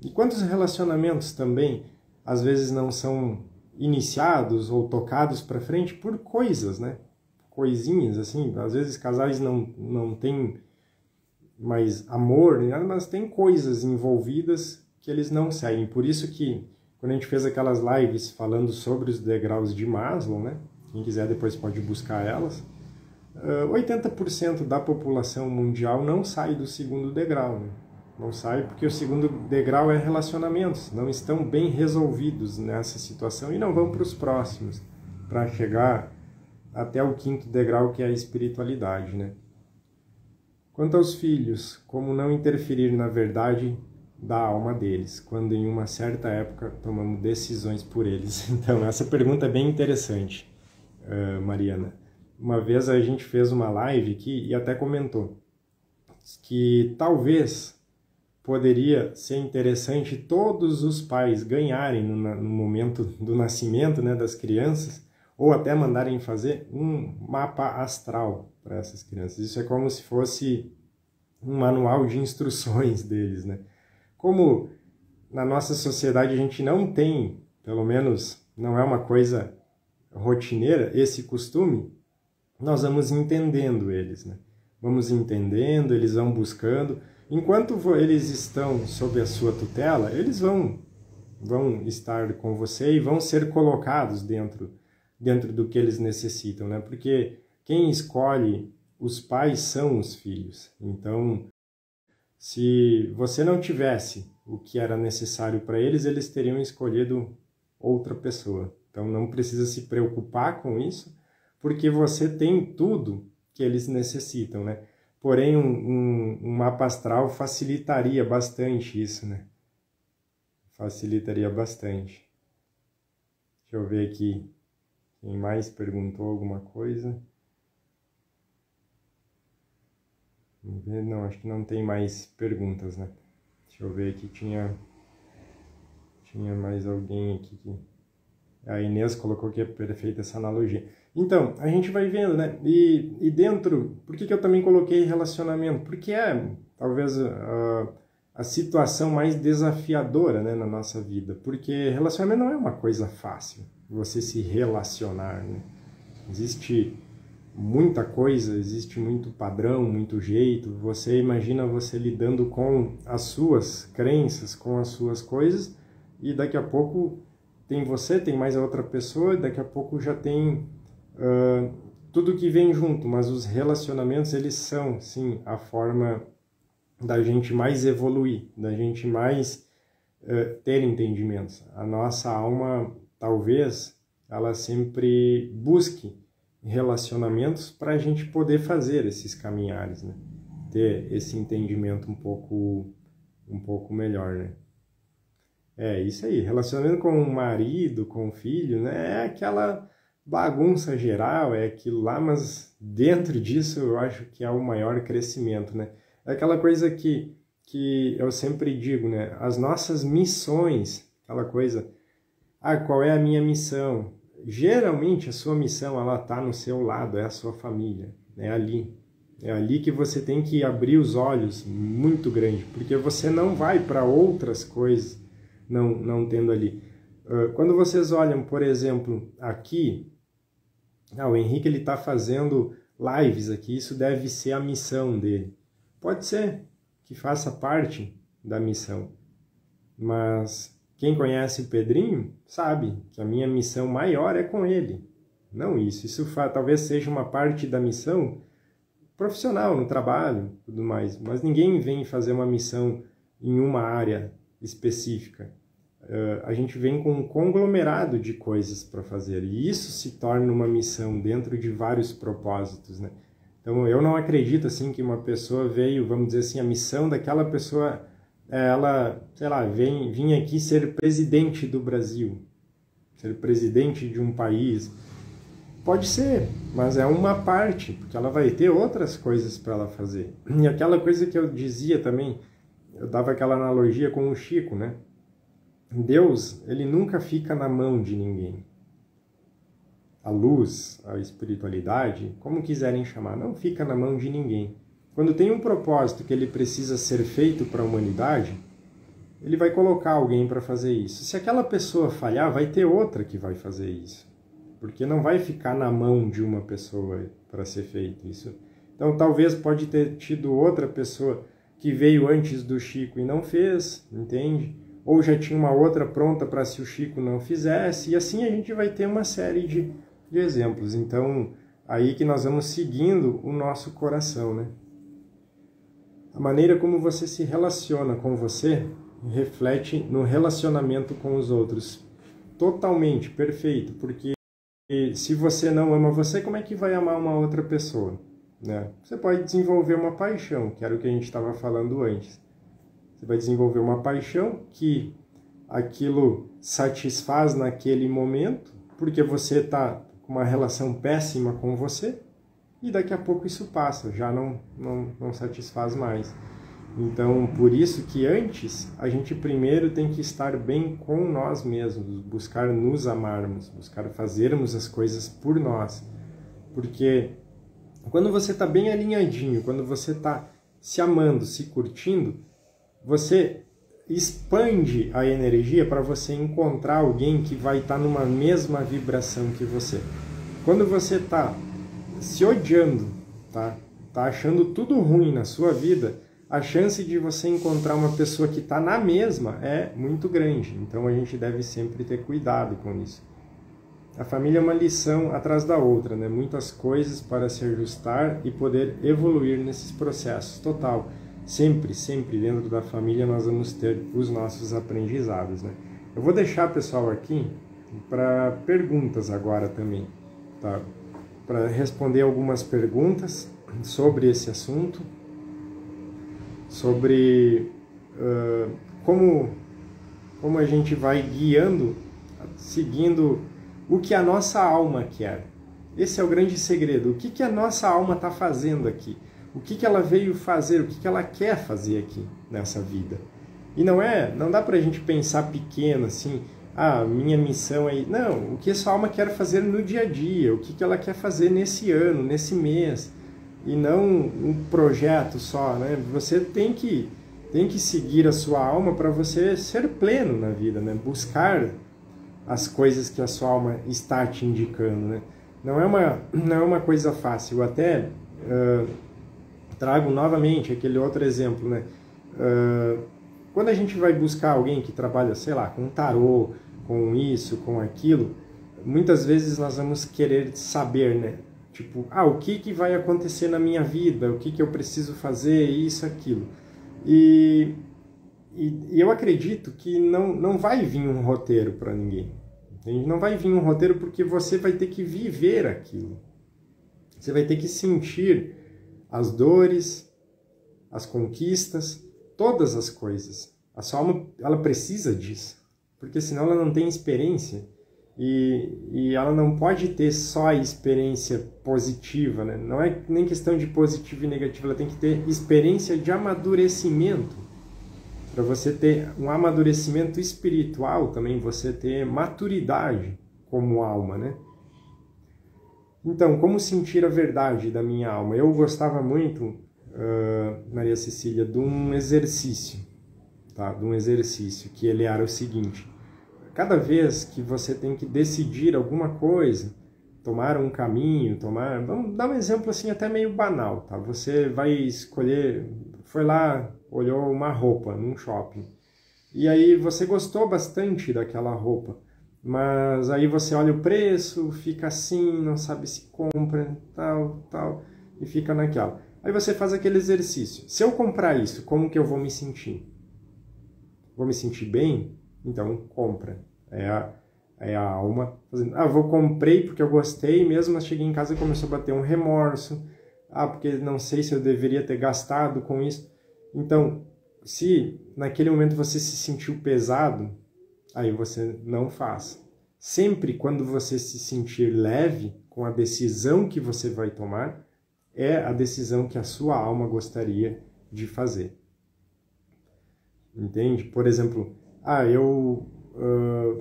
E quantos relacionamentos também, às vezes, não são iniciados ou tocados para frente por coisas, né? Coisinhas, assim, às vezes casais não têm mais amor, mas tem coisas envolvidas que eles não seguem. Por isso que, quando a gente fez aquelas lives falando sobre os degraus de Maslow, né? Quem quiser depois pode buscar elas, 80% da população mundial não sai do segundo degrau, né? Não sai porque o segundo degrau é relacionamentos, não estão bem resolvidos nessa situação e não vão para os próximos, para chegar até o quinto degrau, que é a espiritualidade, né? Quanto aos filhos, como não interferir na verdade da alma deles, quando em uma certa época tomamos decisões por eles? Então, essa pergunta é bem interessante, Mariana. Uma vez a gente fez uma live aqui e até comentou que talvez poderia ser interessante todos os pais ganharem no momento do nascimento, né, das crianças, ou até mandarem fazer um mapa astral para essas crianças. Isso é como se fosse um manual de instruções deles, né? Como na nossa sociedade a gente não tem, pelo menos não é uma coisa rotineira, esse costume, nós vamos entendendo eles, né? Vamos entendendo, eles vão buscando. Enquanto eles estão sob a sua tutela, eles vão estar com você e vão ser colocados dentro do que eles necessitam, né? Porque quem escolhe os pais são os filhos. Então, se você não tivesse o que era necessário para eles, eles teriam escolhido outra pessoa. Então, não precisa se preocupar com isso, porque você tem tudo que eles necessitam, né? Porém, um mapa astral facilitaria bastante isso, né? Facilitaria bastante. Deixa eu ver aqui. Quem mais perguntou alguma coisa? Não, acho que não tem mais perguntas, né? Deixa eu ver aqui, tinha mais alguém aqui que... A Inês colocou que é perfeita essa analogia. Então, a gente vai vendo, né? E dentro... Por que eu também coloquei relacionamento? Porque talvez, a situação mais desafiadora, né, na nossa vida. Porque relacionamento não é uma coisa fácil, você se relacionar, né? Existe muita coisa, existe muito padrão, muito jeito. Você imagina você lidando com as suas crenças, com as suas coisas, e daqui a pouco tem você, tem mais a outra pessoa, e daqui a pouco já tem tudo que vem junto. Mas os relacionamentos, eles são, sim, a forma da gente mais evoluir, da gente mais ter entendimentos. A nossa alma, talvez, ela sempre busque relacionamentos para a gente poder fazer esses caminhares, né? Ter esse entendimento um pouco melhor, né? É isso aí, relacionamento com o marido, com o filho, né? É aquela bagunça geral, é aquilo lá, mas dentro disso eu acho que é o maior crescimento, né? É aquela coisa que eu sempre digo, né? As nossas missões, aquela coisa, qual é a minha missão? Geralmente a sua missão, ela está no seu lado, é a sua família, é ali. É ali que você tem que abrir os olhos muito grande, porque você não vai para outras coisas não tendo ali. Quando vocês olham, por exemplo, aqui, o Henrique ele está fazendo lives aqui, isso deve ser a missão dele. Pode ser que faça parte da missão, mas quem conhece o Pedrinho sabe que a minha missão maior é com ele, não isso. Isso talvez seja uma parte da missão profissional, no trabalho, tudo mais, mas ninguém vem fazer uma missão em uma área específica. A gente vem com um conglomerado de coisas para fazer, e isso se torna uma missão dentro de vários propósitos, né? Então, eu não acredito, assim, que uma pessoa veio, vamos dizer assim, a missão daquela pessoa, ela, sei lá, vinha aqui ser presidente do Brasil, ser presidente de um país. Pode ser, mas é uma parte, porque ela vai ter outras coisas para ela fazer. E aquela coisa que eu dizia também, eu dava aquela analogia com o Chico, né? Deus, ele nunca fica na mão de ninguém. A luz, a espiritualidade, como quiserem chamar, não fica na mão de ninguém. Quando tem um propósito que ele precisa ser feito para a humanidade, ele vai colocar alguém para fazer isso. Se aquela pessoa falhar, vai ter outra que vai fazer isso. Porque não vai ficar na mão de uma pessoa para ser feito isso. Então, talvez pode ter tido outra pessoa que veio antes do Chico e não fez, entende? Ou já tinha uma outra pronta para se o Chico não fizesse, e assim a gente vai ter uma série de exemplos. Então, aí que nós vamos seguindo o nosso coração, né? A maneira como você se relaciona com você reflete no relacionamento com os outros. Totalmente, perfeito, porque se você não ama você, como é que vai amar uma outra pessoa, né? Você pode desenvolver uma paixão, que era o que a gente estava falando antes. Você vai desenvolver uma paixão que aquilo satisfaz naquele momento, porque você está com uma relação péssima com você, e daqui a pouco isso passa, já não satisfaz mais. Então, por isso que antes, a gente primeiro tem que estar bem com nós mesmos, buscar nos amarmos, buscar fazermos as coisas por nós. Porque quando você está bem alinhadinho, quando você está se amando, se curtindo, você expande a energia para você encontrar alguém que vai estar numa mesma vibração que você. Quando você está se odiando, tá achando tudo ruim na sua vida, a chance de você encontrar uma pessoa que está na mesma é muito grande. Então a gente deve sempre ter cuidado com isso. A família é uma lição atrás da outra, né? Muitas coisas para se ajustar e poder evoluir nesses processos. Total. Sempre dentro da família nós vamos ter os nossos aprendizados, né? Eu vou deixar, pessoal, aqui para perguntas agora também, tá? Para responder algumas perguntas sobre esse assunto, sobre como a gente vai guiando, seguindo o que a nossa alma quer. Esse é o grande segredo. O que a nossa alma está fazendo aqui? o que que ela veio fazer, o que que ela quer fazer aqui nessa vida. E não dá pra gente pensar pequeno assim, minha missão é... Não, o que a sua alma quer fazer no dia a dia, o que que ela quer fazer nesse ano, nesse mês, e não um projeto só, né? Você tem que seguir a sua alma para você ser pleno na vida, né? Buscar as coisas que a sua alma está te indicando, né? Não é uma coisa fácil. Eu até trago novamente aquele outro exemplo, né? Quando a gente vai buscar alguém que trabalha, sei lá, com tarô, com isso, com aquilo, muitas vezes nós vamos querer saber, né? Tipo, o que vai acontecer na minha vida, o que eu preciso fazer, isso, aquilo. E eu acredito que não vai vir um roteiro para ninguém. Entende? Não vai vir um roteiro porque você vai ter que viver aquilo. Você vai ter que sentir as dores, as conquistas, todas as coisas. A sua alma, ela precisa disso, porque senão ela não tem experiência e ela não pode ter só a experiência positiva, né? Não é nem questão de positivo e negativo, ela tem que ter experiência de amadurecimento. Para você ter um amadurecimento espiritual também, você ter maturidade como alma, né? Então, como sentir a verdade da minha alma? Eu gostava muito, Maria Cecília, de um exercício, tá? De um exercício, que ele era o seguinte: cada vez que você tem que decidir alguma coisa, tomar um caminho, vamos dar um exemplo assim até meio banal, tá? Você vai escolher, foi lá, olhou uma roupa num shopping, e aí você gostou bastante daquela roupa, mas aí você olha o preço, fica assim, não sabe se compra, tal, e fica naquela. Aí você faz aquele exercício: se eu comprar isso, como que eu vou me sentir? Vou me sentir bem? Então compra. É a alma fazendo. Comprei porque eu gostei mesmo, mas cheguei em casa e começou a bater um remorso. Porque não sei se eu deveria ter gastado com isso. Então, se naquele momento você se sentiu pesado, aí você não faz. Sempre quando você se sentir leve com a decisão que você vai tomar, é a decisão que a sua alma gostaria de fazer. Entende? Por exemplo, eu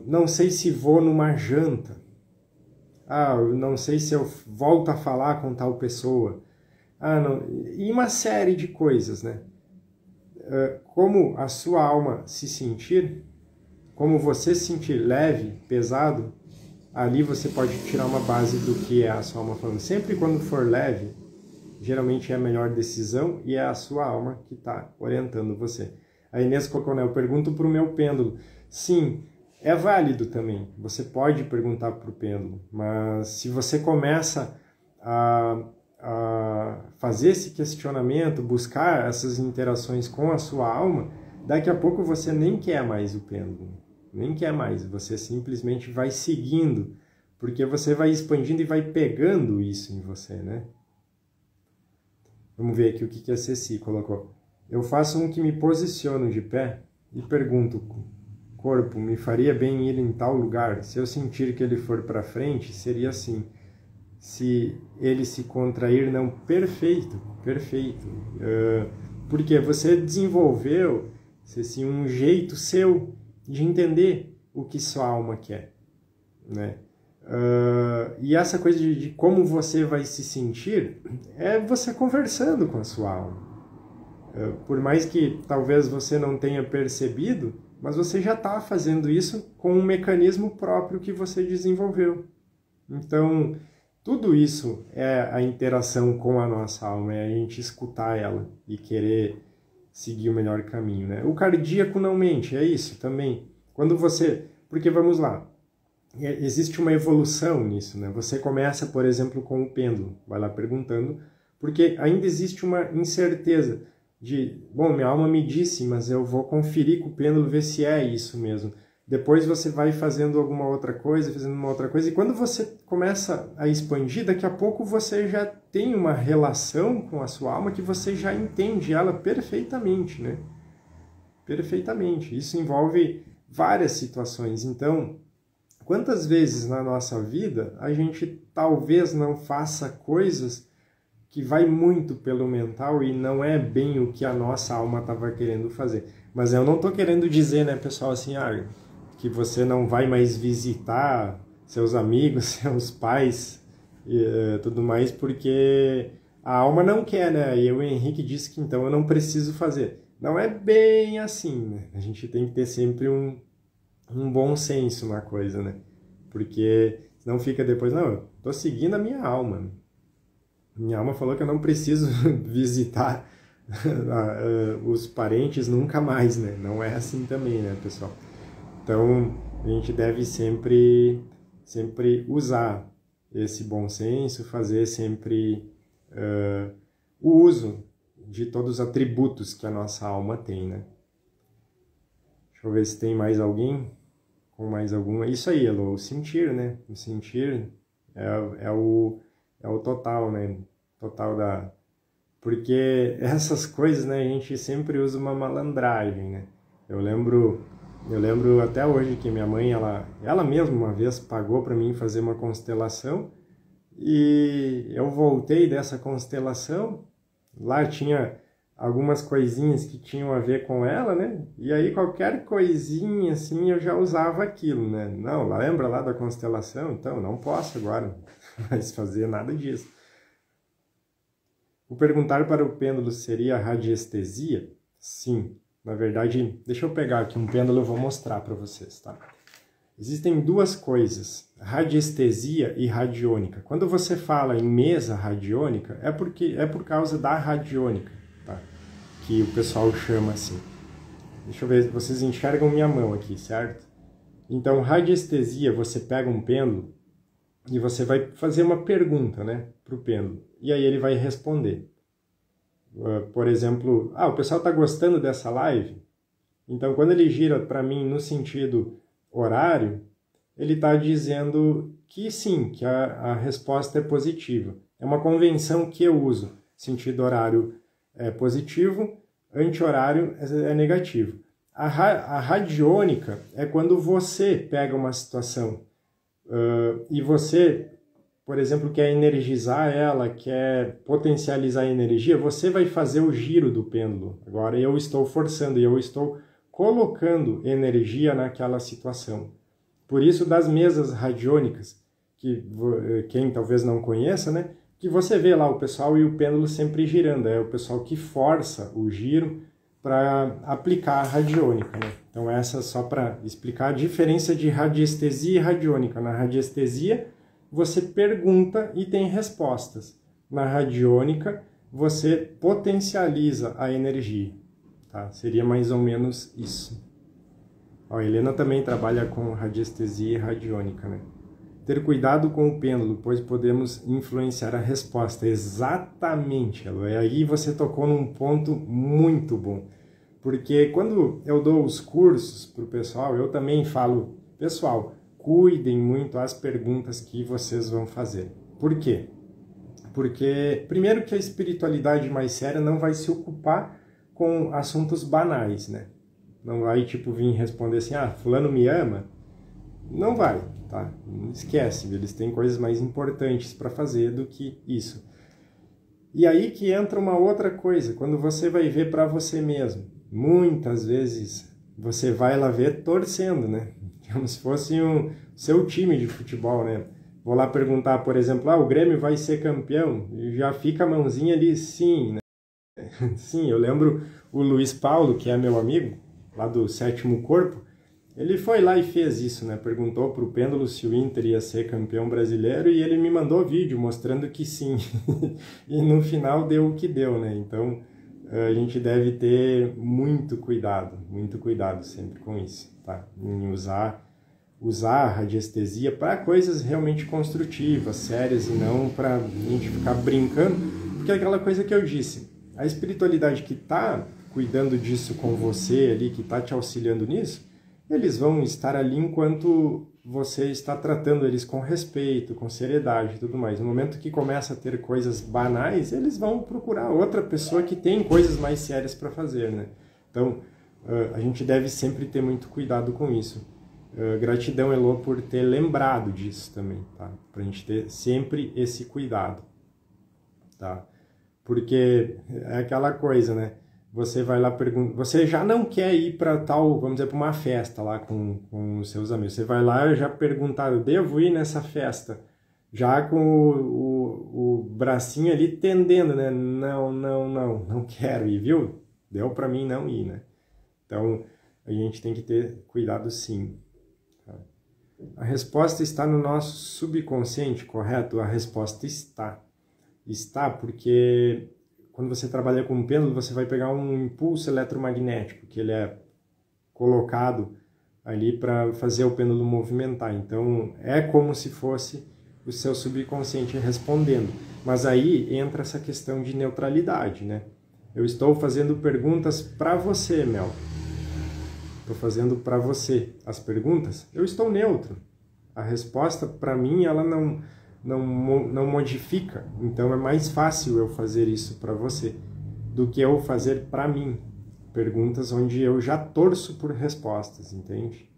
não sei se vou numa janta. Eu não sei se eu volto a falar com tal pessoa. Não. E uma série de coisas, né? Como a sua alma se sentir, como você se sentir leve, pesado, ali você pode tirar uma base do que é a sua alma falando. Sempre quando for leve, geralmente é a melhor decisão e é a sua alma que está orientando você. A Inês Coconel, eu pergunto para o meu pêndulo. Sim, é válido também. Você pode perguntar para o pêndulo, mas se você começa a fazer esse questionamento, buscar essas interações com a sua alma, daqui a pouco você nem quer mais o pêndulo, nem quer mais, você simplesmente vai seguindo, porque você vai expandindo e vai pegando isso em você, né? Vamos ver aqui o que a Ceci colocou. Eu faço um que me posiciono de pé e pergunto: corpo, me faria bem ir em tal lugar? Se eu sentir que ele for para frente, seria assim. Se ele se contrair, não, perfeito. Porque você desenvolveu assim, um jeito seu de entender o que sua alma quer, né? E essa coisa de como você vai se sentir é você conversando com a sua alma. Por mais que talvez você não tenha percebido, mas você já está fazendo isso com um mecanismo próprio que você desenvolveu. Então, tudo isso é a interação com a nossa alma, é a gente escutar ela e querer seguir o melhor caminho, né? O cardíaco não mente, é isso também. Quando você... Porque, vamos lá, existe uma evolução nisso, né? Você começa, por exemplo, com o pêndulo, vai lá perguntando, porque ainda existe uma incerteza de, minha alma me disse, mas eu vou conferir com o pêndulo, ver se é isso mesmo. Depois você vai fazendo alguma outra coisa, e quando você começa a expandir, daqui a pouco você já tem uma relação com a sua alma que você já entende ela perfeitamente, né? Perfeitamente. Isso envolve várias situações. Então, quantas vezes na nossa vida a gente talvez não faça coisas que vai muito pelo mental e não é bem o que a nossa alma estava querendo fazer. Mas eu não estou querendo dizer, né, pessoal, assim, que você não vai mais visitar seus amigos, seus pais e tudo mais, porque a alma não quer, né? E o Henrique disse que então eu não preciso fazer. Não é bem assim, né? A gente tem que ter sempre um bom senso na coisa, né? Porque senão fica depois, não, eu tô seguindo a minha alma. Minha alma falou que eu não preciso visitar os parentes nunca mais, né? Não é assim também, né, pessoal? Então, a gente deve sempre usar esse bom senso, fazer sempre o uso de todos os atributos que a nossa alma tem, né? Deixa eu ver se tem mais alguém com mais alguma. Isso aí, Elô, o sentir, né? O sentir é o total, né? Total da... Porque essas coisas, né, a gente sempre usa uma malandragem, né? Eu lembro até hoje que minha mãe, ela mesma uma vez pagou para mim fazer uma constelação e eu voltei dessa constelação, lá tinha algumas coisinhas que tinham a ver com ela, né? E aí qualquer coisinha assim eu já usava aquilo, né? Não, lembra lá da constelação? Então, não posso agora mais fazer nada disso. O perguntar para o pêndulo seria radiestesia? Sim. Na verdade, deixa eu pegar aqui um pêndulo e eu vou mostrar para vocês, tá? Existem duas coisas, radiestesia e radiônica. Quando você fala em mesa radiônica, é por causa da radiônica, tá? Que o pessoal chama assim. Deixa eu ver, vocês enxergam minha mão aqui, certo? Então, radiestesia, você pega um pêndulo e você vai fazer uma pergunta, né, para o pêndulo. E aí ele vai responder. Por exemplo, o pessoal está gostando dessa live? Então, quando ele gira para mim no sentido horário, ele está dizendo que sim, que a resposta é positiva. É uma convenção que eu uso. Sentido horário é positivo, anti-horário é negativo. A radiônica é quando você pega uma situação e você, por exemplo, quer energizar ela, quer potencializar a energia, você vai fazer o giro do pêndulo. Agora eu estou forçando e eu estou colocando energia naquela situação. Por isso, das mesas radiônicas, que quem talvez não conheça, né, que você vê lá o pessoal e o pêndulo sempre girando, é o pessoal que força o giro para aplicar a radiônica, né? Então essa só para explicar a diferença de radiestesia e radiônica. Na radiestesia, você pergunta e tem respostas. Na radiônica, você potencializa a energia. Tá? Seria mais ou menos isso. Ó, a Helena também trabalha com radiestesia e radiônica, né? Ter cuidado com o pêndulo, pois podemos influenciar a resposta. Exatamente, Elo. E aí você tocou num ponto muito bom. Porque quando eu dou os cursos para o pessoal, eu também falo, pessoal, cuidem muito as perguntas que vocês vão fazer. Por quê? Porque, primeiro, que a espiritualidade mais séria não vai se ocupar com assuntos banais, né? Não vai, tipo, vir responder assim, fulano me ama? Não vai, tá? Esquece, eles têm coisas mais importantes para fazer do que isso. E aí que entra uma outra coisa, quando você vai ver para você mesmo. Muitas vezes você vai lá ver torcendo, né? Como se fosse seu time de futebol, né? Vou lá perguntar, por exemplo, o Grêmio vai ser campeão? E já fica a mãozinha ali, sim, né? Sim, eu lembro o Luiz Paulo, que é meu amigo, lá do Sétimo Corpo, ele foi lá e fez isso, né? Perguntou para o pêndulo se o Inter ia ser campeão brasileiro e ele me mandou vídeo mostrando que sim. E no final deu o que deu, né? Então a gente deve ter muito cuidado sempre com isso, tá? Em usar a radiestesia para coisas realmente construtivas, sérias, e não para a gente ficar brincando, porque é aquela coisa que eu disse, a espiritualidade que está cuidando disso com você ali, que está te auxiliando nisso, eles vão estar ali enquanto você está tratando eles com respeito, com seriedade e tudo mais. No momento que começa a ter coisas banais, eles vão procurar outra pessoa que tem coisas mais sérias para fazer, né? Então, a gente deve sempre ter muito cuidado com isso. Gratidão, Elô, por ter lembrado disso também, tá? Pra gente ter sempre esse cuidado, tá? Porque é aquela coisa, né? Você vai lá perguntar, você já não quer ir para tal, vamos dizer, para uma festa lá com os seus amigos. Você vai lá e já perguntar, eu devo ir nessa festa? Já com o bracinho ali tendendo, né? Não quero ir, viu? Deu para mim não ir, né? Então, a gente tem que ter cuidado sim. Tá? A resposta está no nosso subconsciente, correto? A resposta está. Está porque quando você trabalha com um pêndulo, você vai pegar um impulso eletromagnético, que ele é colocado ali para fazer o pêndulo movimentar. Então, é como se fosse o seu subconsciente respondendo. Mas aí entra essa questão de neutralidade, né? Eu estou fazendo perguntas para você, Mel. Estou fazendo para você as perguntas. Eu estou neutro. A resposta, para mim, ela não modifica. Então, é mais fácil eu fazer isso para você do que eu fazer para mim. Perguntas onde eu já torço por respostas, entende?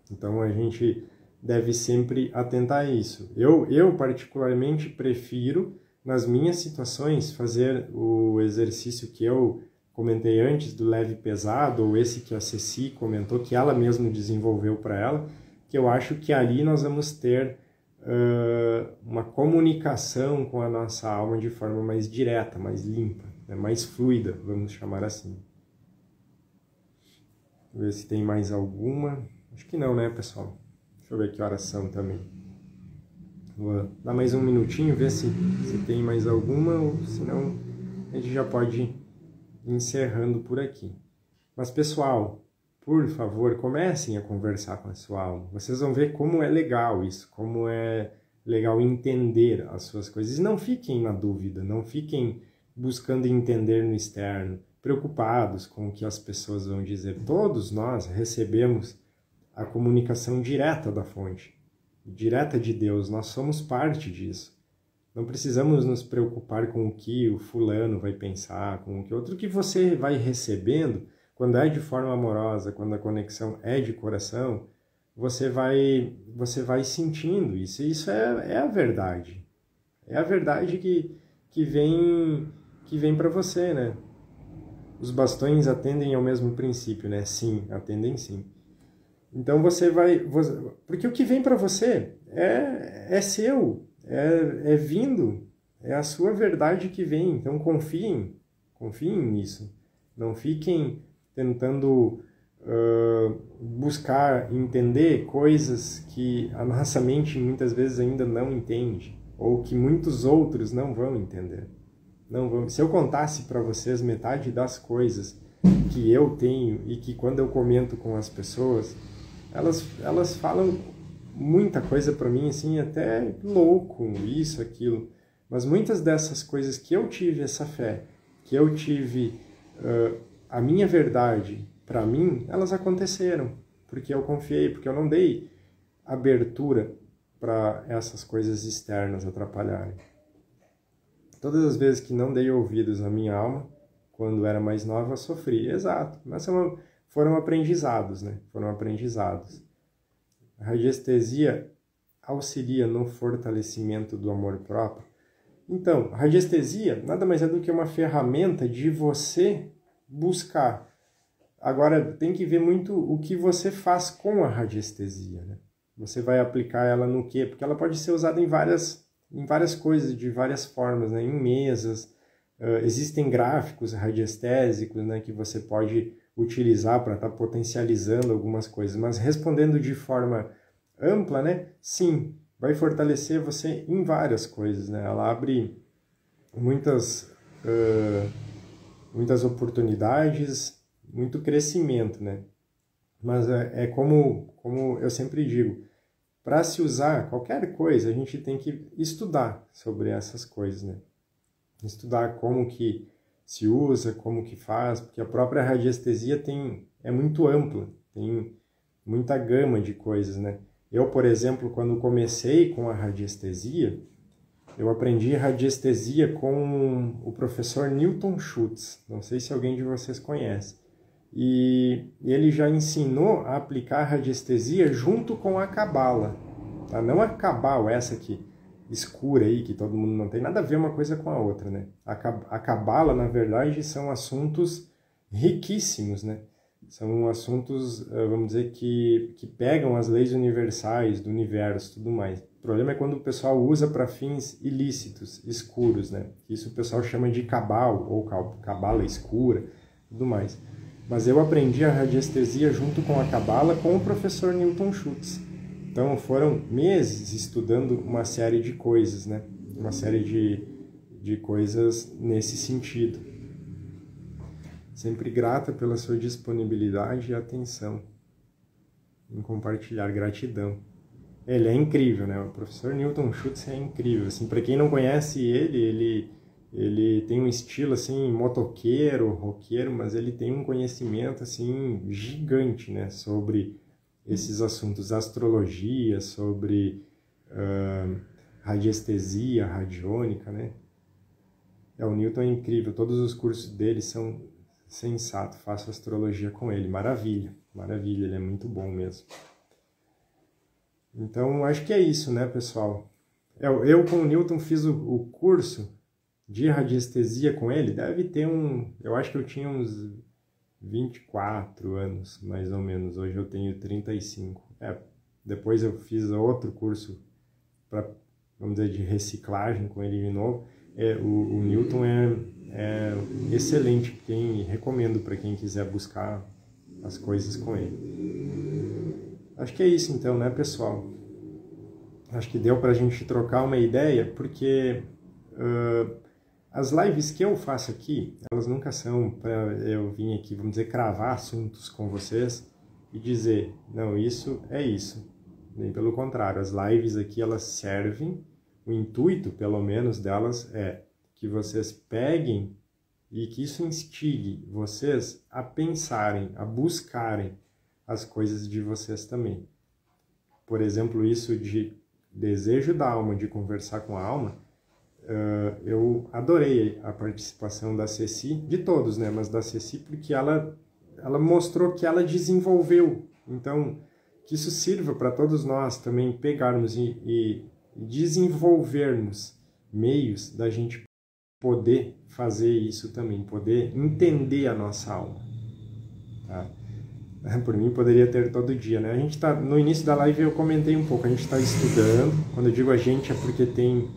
Então, a gente deve sempre atentar a isso. Eu particularmente prefiro, nas minhas situações, fazer o exercício que eu comentei antes, do leve e pesado, ou esse que a Ceci comentou, que ela mesma desenvolveu para ela, que eu acho que ali nós vamos ter uma comunicação com a nossa alma de forma mais direta, mais limpa, né? Mais fluida, vamos chamar assim. Vou ver se tem mais alguma. Acho que não, né, pessoal? Deixa eu ver que horas são também. Vou dar mais um minutinho, ver se tem mais alguma, ou senão a gente já pode ir encerrando por aqui. Mas, pessoal, por favor, comecem a conversar com a sua alma. Vocês vão ver como é legal isso, como é legal entender as suas coisas. E não fiquem na dúvida, não fiquem buscando entender no externo, preocupados com o que as pessoas vão dizer. Todos nós recebemos a comunicação direta da fonte, direta de Deus. Nós somos parte disso. Não precisamos nos preocupar com o que o fulano vai pensar, com o que outro que você vai recebendo. Quando é de forma amorosa, quando a conexão é de coração, você vai sentindo isso. E isso é a verdade. É a verdade que vem para você, né? Os bastões atendem ao mesmo princípio, né? Sim, atendem sim. Então porque o que vem para você é seu, é vindo, é a sua verdade que vem. Então confiem nisso. Não fiquem tentando buscar entender coisas que a nossa mente muitas vezes ainda não entende, ou que muitos outros não vão entender. Não vão. Se eu contasse para vocês metade das coisas que eu tenho e que quando eu comento com as pessoas, elas falam muita coisa para mim, assim, até louco, isso, aquilo. Mas muitas dessas coisas que eu tive essa fé, que eu tive a minha verdade para mim, elas aconteceram. Porque eu confiei, porque eu não dei abertura para essas coisas externas atrapalharem. Todas as vezes que não dei ouvidos à minha alma, quando era mais nova, sofri. Exato. Mas foram aprendizados, né? Foram aprendizados. A radiestesia auxilia no fortalecimento do amor próprio. Então, a radiestesia nada mais é do que uma ferramenta de você buscar. Agora, tem que ver muito o que você faz com a radiestesia, né? Você vai aplicar ela no quê? Porque ela pode ser usada em várias coisas, de várias formas, né? Em mesas. Existem gráficos radiestésicos, né, que você pode utilizar para estar potencializando algumas coisas, mas respondendo de forma ampla, né, sim, vai fortalecer você em várias coisas, né? Ela abre muitas oportunidades, muito crescimento, né? Mas é como eu sempre digo, para se usar qualquer coisa, a gente tem que estudar sobre essas coisas, né? Estudar como que se usa, como que faz, porque a própria radiestesia é muito ampla, tem muita gama de coisas, né? Eu, por exemplo, quando comecei com a radiestesia, eu aprendi radiestesia com o professor Newton Schultz, não sei se alguém de vocês conhece, e ele já ensinou a aplicar a radiestesia junto com a cabala, tá? Não a cabala, essa que escura aí, que todo mundo não tem nada a ver uma coisa com a outra, né? A Cabala, na verdade, são assuntos riquíssimos, né? São assuntos, vamos dizer, que pegam as leis universais do universo e tudo mais. O problema é quando o pessoal usa para fins ilícitos, escuros, né? Isso o pessoal chama de cabal, ou cabala escura, tudo mais. Mas eu aprendi a radiestesia junto com a cabala com o professor Newton Schultz. Então foram meses estudando uma série de coisas, né? Uma série de coisas nesse sentido. Sempre grata pela sua disponibilidade e atenção em compartilhar. Gratidão. Ele é incrível, né? O professor Newton Schultz é incrível. Assim, para quem não conhece ele tem um estilo assim motoqueiro, roqueiro, mas ele tem um conhecimento assim gigante, né? Sobre esses assuntos, astrologia, sobre radiestesia, radiônica, né? O Newton é incrível. Todos os cursos dele são sensato, faço astrologia com ele, maravilha, maravilha, ele é muito bom mesmo. Então, acho que é isso, né, pessoal? Eu com o Newton fiz o curso de radiestesia com ele, deve ter eu acho que eu tinha uns 24 anos, mais ou menos, hoje eu tenho 35. Depois eu fiz outro curso para, vamos dizer, de reciclagem com ele de novo. O Newton é excelente, recomendo para quem quiser buscar as coisas com ele. Acho que é isso então, né, pessoal? Acho que deu para a gente trocar uma ideia, porque as lives que eu faço aqui, elas nunca são para eu vir aqui, vamos dizer, cravar assuntos com vocês e dizer, não, isso é isso. Nem pelo contrário, as lives aqui, elas servem, o intuito, pelo menos, delas é que vocês peguem e que isso instigue vocês a pensarem, a buscarem as coisas de vocês também. Por exemplo, isso de desejo da alma, de conversar com a alma, eu adorei a participação da Ceci, de todos, né? Mas da Ceci porque ela mostrou que ela desenvolveu. Então, que isso sirva para todos nós também pegarmos e desenvolvermos meios da gente poder fazer isso também, poder entender a nossa alma. Tá? Por mim, poderia ter todo dia, né? A gente tá, no início da live eu comentei um pouco, a gente está estudando. Quando eu digo a gente é porque tem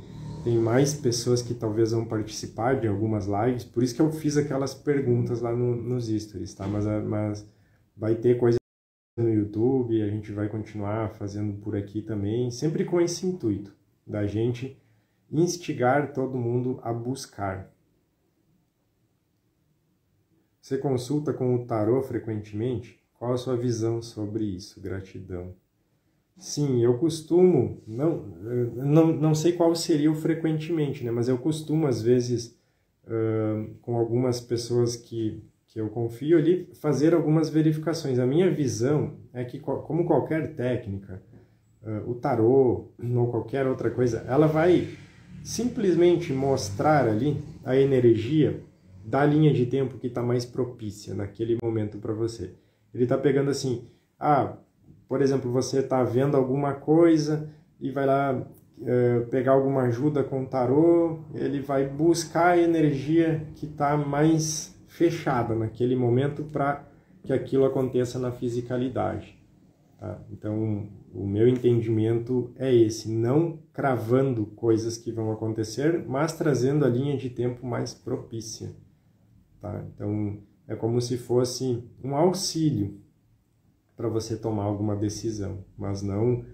mais pessoas que talvez vão participar de algumas lives, por isso que eu fiz aquelas perguntas lá nos stories, tá? Mas vai ter coisa no YouTube, a gente vai continuar fazendo por aqui também, sempre com esse intuito, da gente instigar todo mundo a buscar. Você consulta com o tarô frequentemente? Qual a sua visão sobre isso? Gratidão. Sim, eu costumo, não sei qual seria o frequentemente, né? Mas eu costumo, às vezes, com algumas pessoas que eu confio ali, fazer algumas verificações. A minha visão é que, como qualquer técnica, o tarô ou qualquer outra coisa, ela vai simplesmente mostrar ali a energia da linha de tempo que está mais propícia naquele momento para você. Ele está pegando assim, por exemplo, você está vendo alguma coisa e vai lá pegar alguma ajuda com o tarô, ele vai buscar a energia que está mais fechada naquele momento para que aquilo aconteça na fisicalidade. Tá? Então, o meu entendimento é esse, não cravando coisas que vão acontecer, mas trazendo a linha de tempo mais propícia. Tá? Então, é como se fosse um auxílio para você tomar alguma decisão, mas não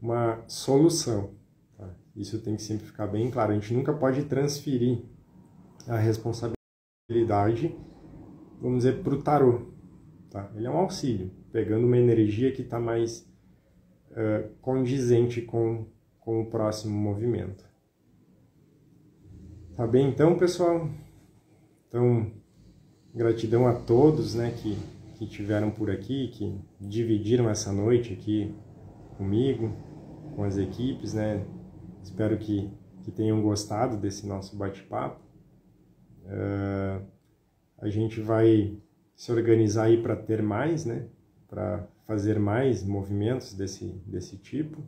uma solução. Tá? Isso tem que sempre ficar bem claro. A gente nunca pode transferir a responsabilidade, vamos dizer, para o tarô. Tá? Ele é um auxílio, pegando uma energia que está mais condizente com o próximo movimento. Tá bem então, pessoal? Então, gratidão a todos, né, que estiveram por aqui, que dividiram essa noite aqui comigo, com as equipes, né? Espero que tenham gostado desse nosso bate-papo. A gente vai se organizar aí para ter mais, né? Para fazer mais movimentos desse tipo.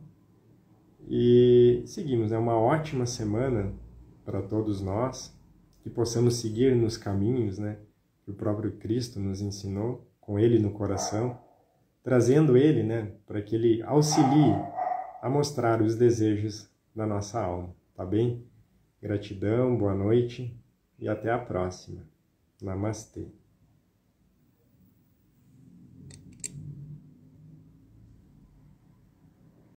E seguimos, é uma ótima semana para todos nós, que possamos seguir nos caminhos, né, que o próprio Cristo nos ensinou, com Ele no coração, trazendo Ele, né, para que Ele auxilie a mostrar os desejos da nossa alma, tá bem? Gratidão, boa noite e até a próxima. Namastê.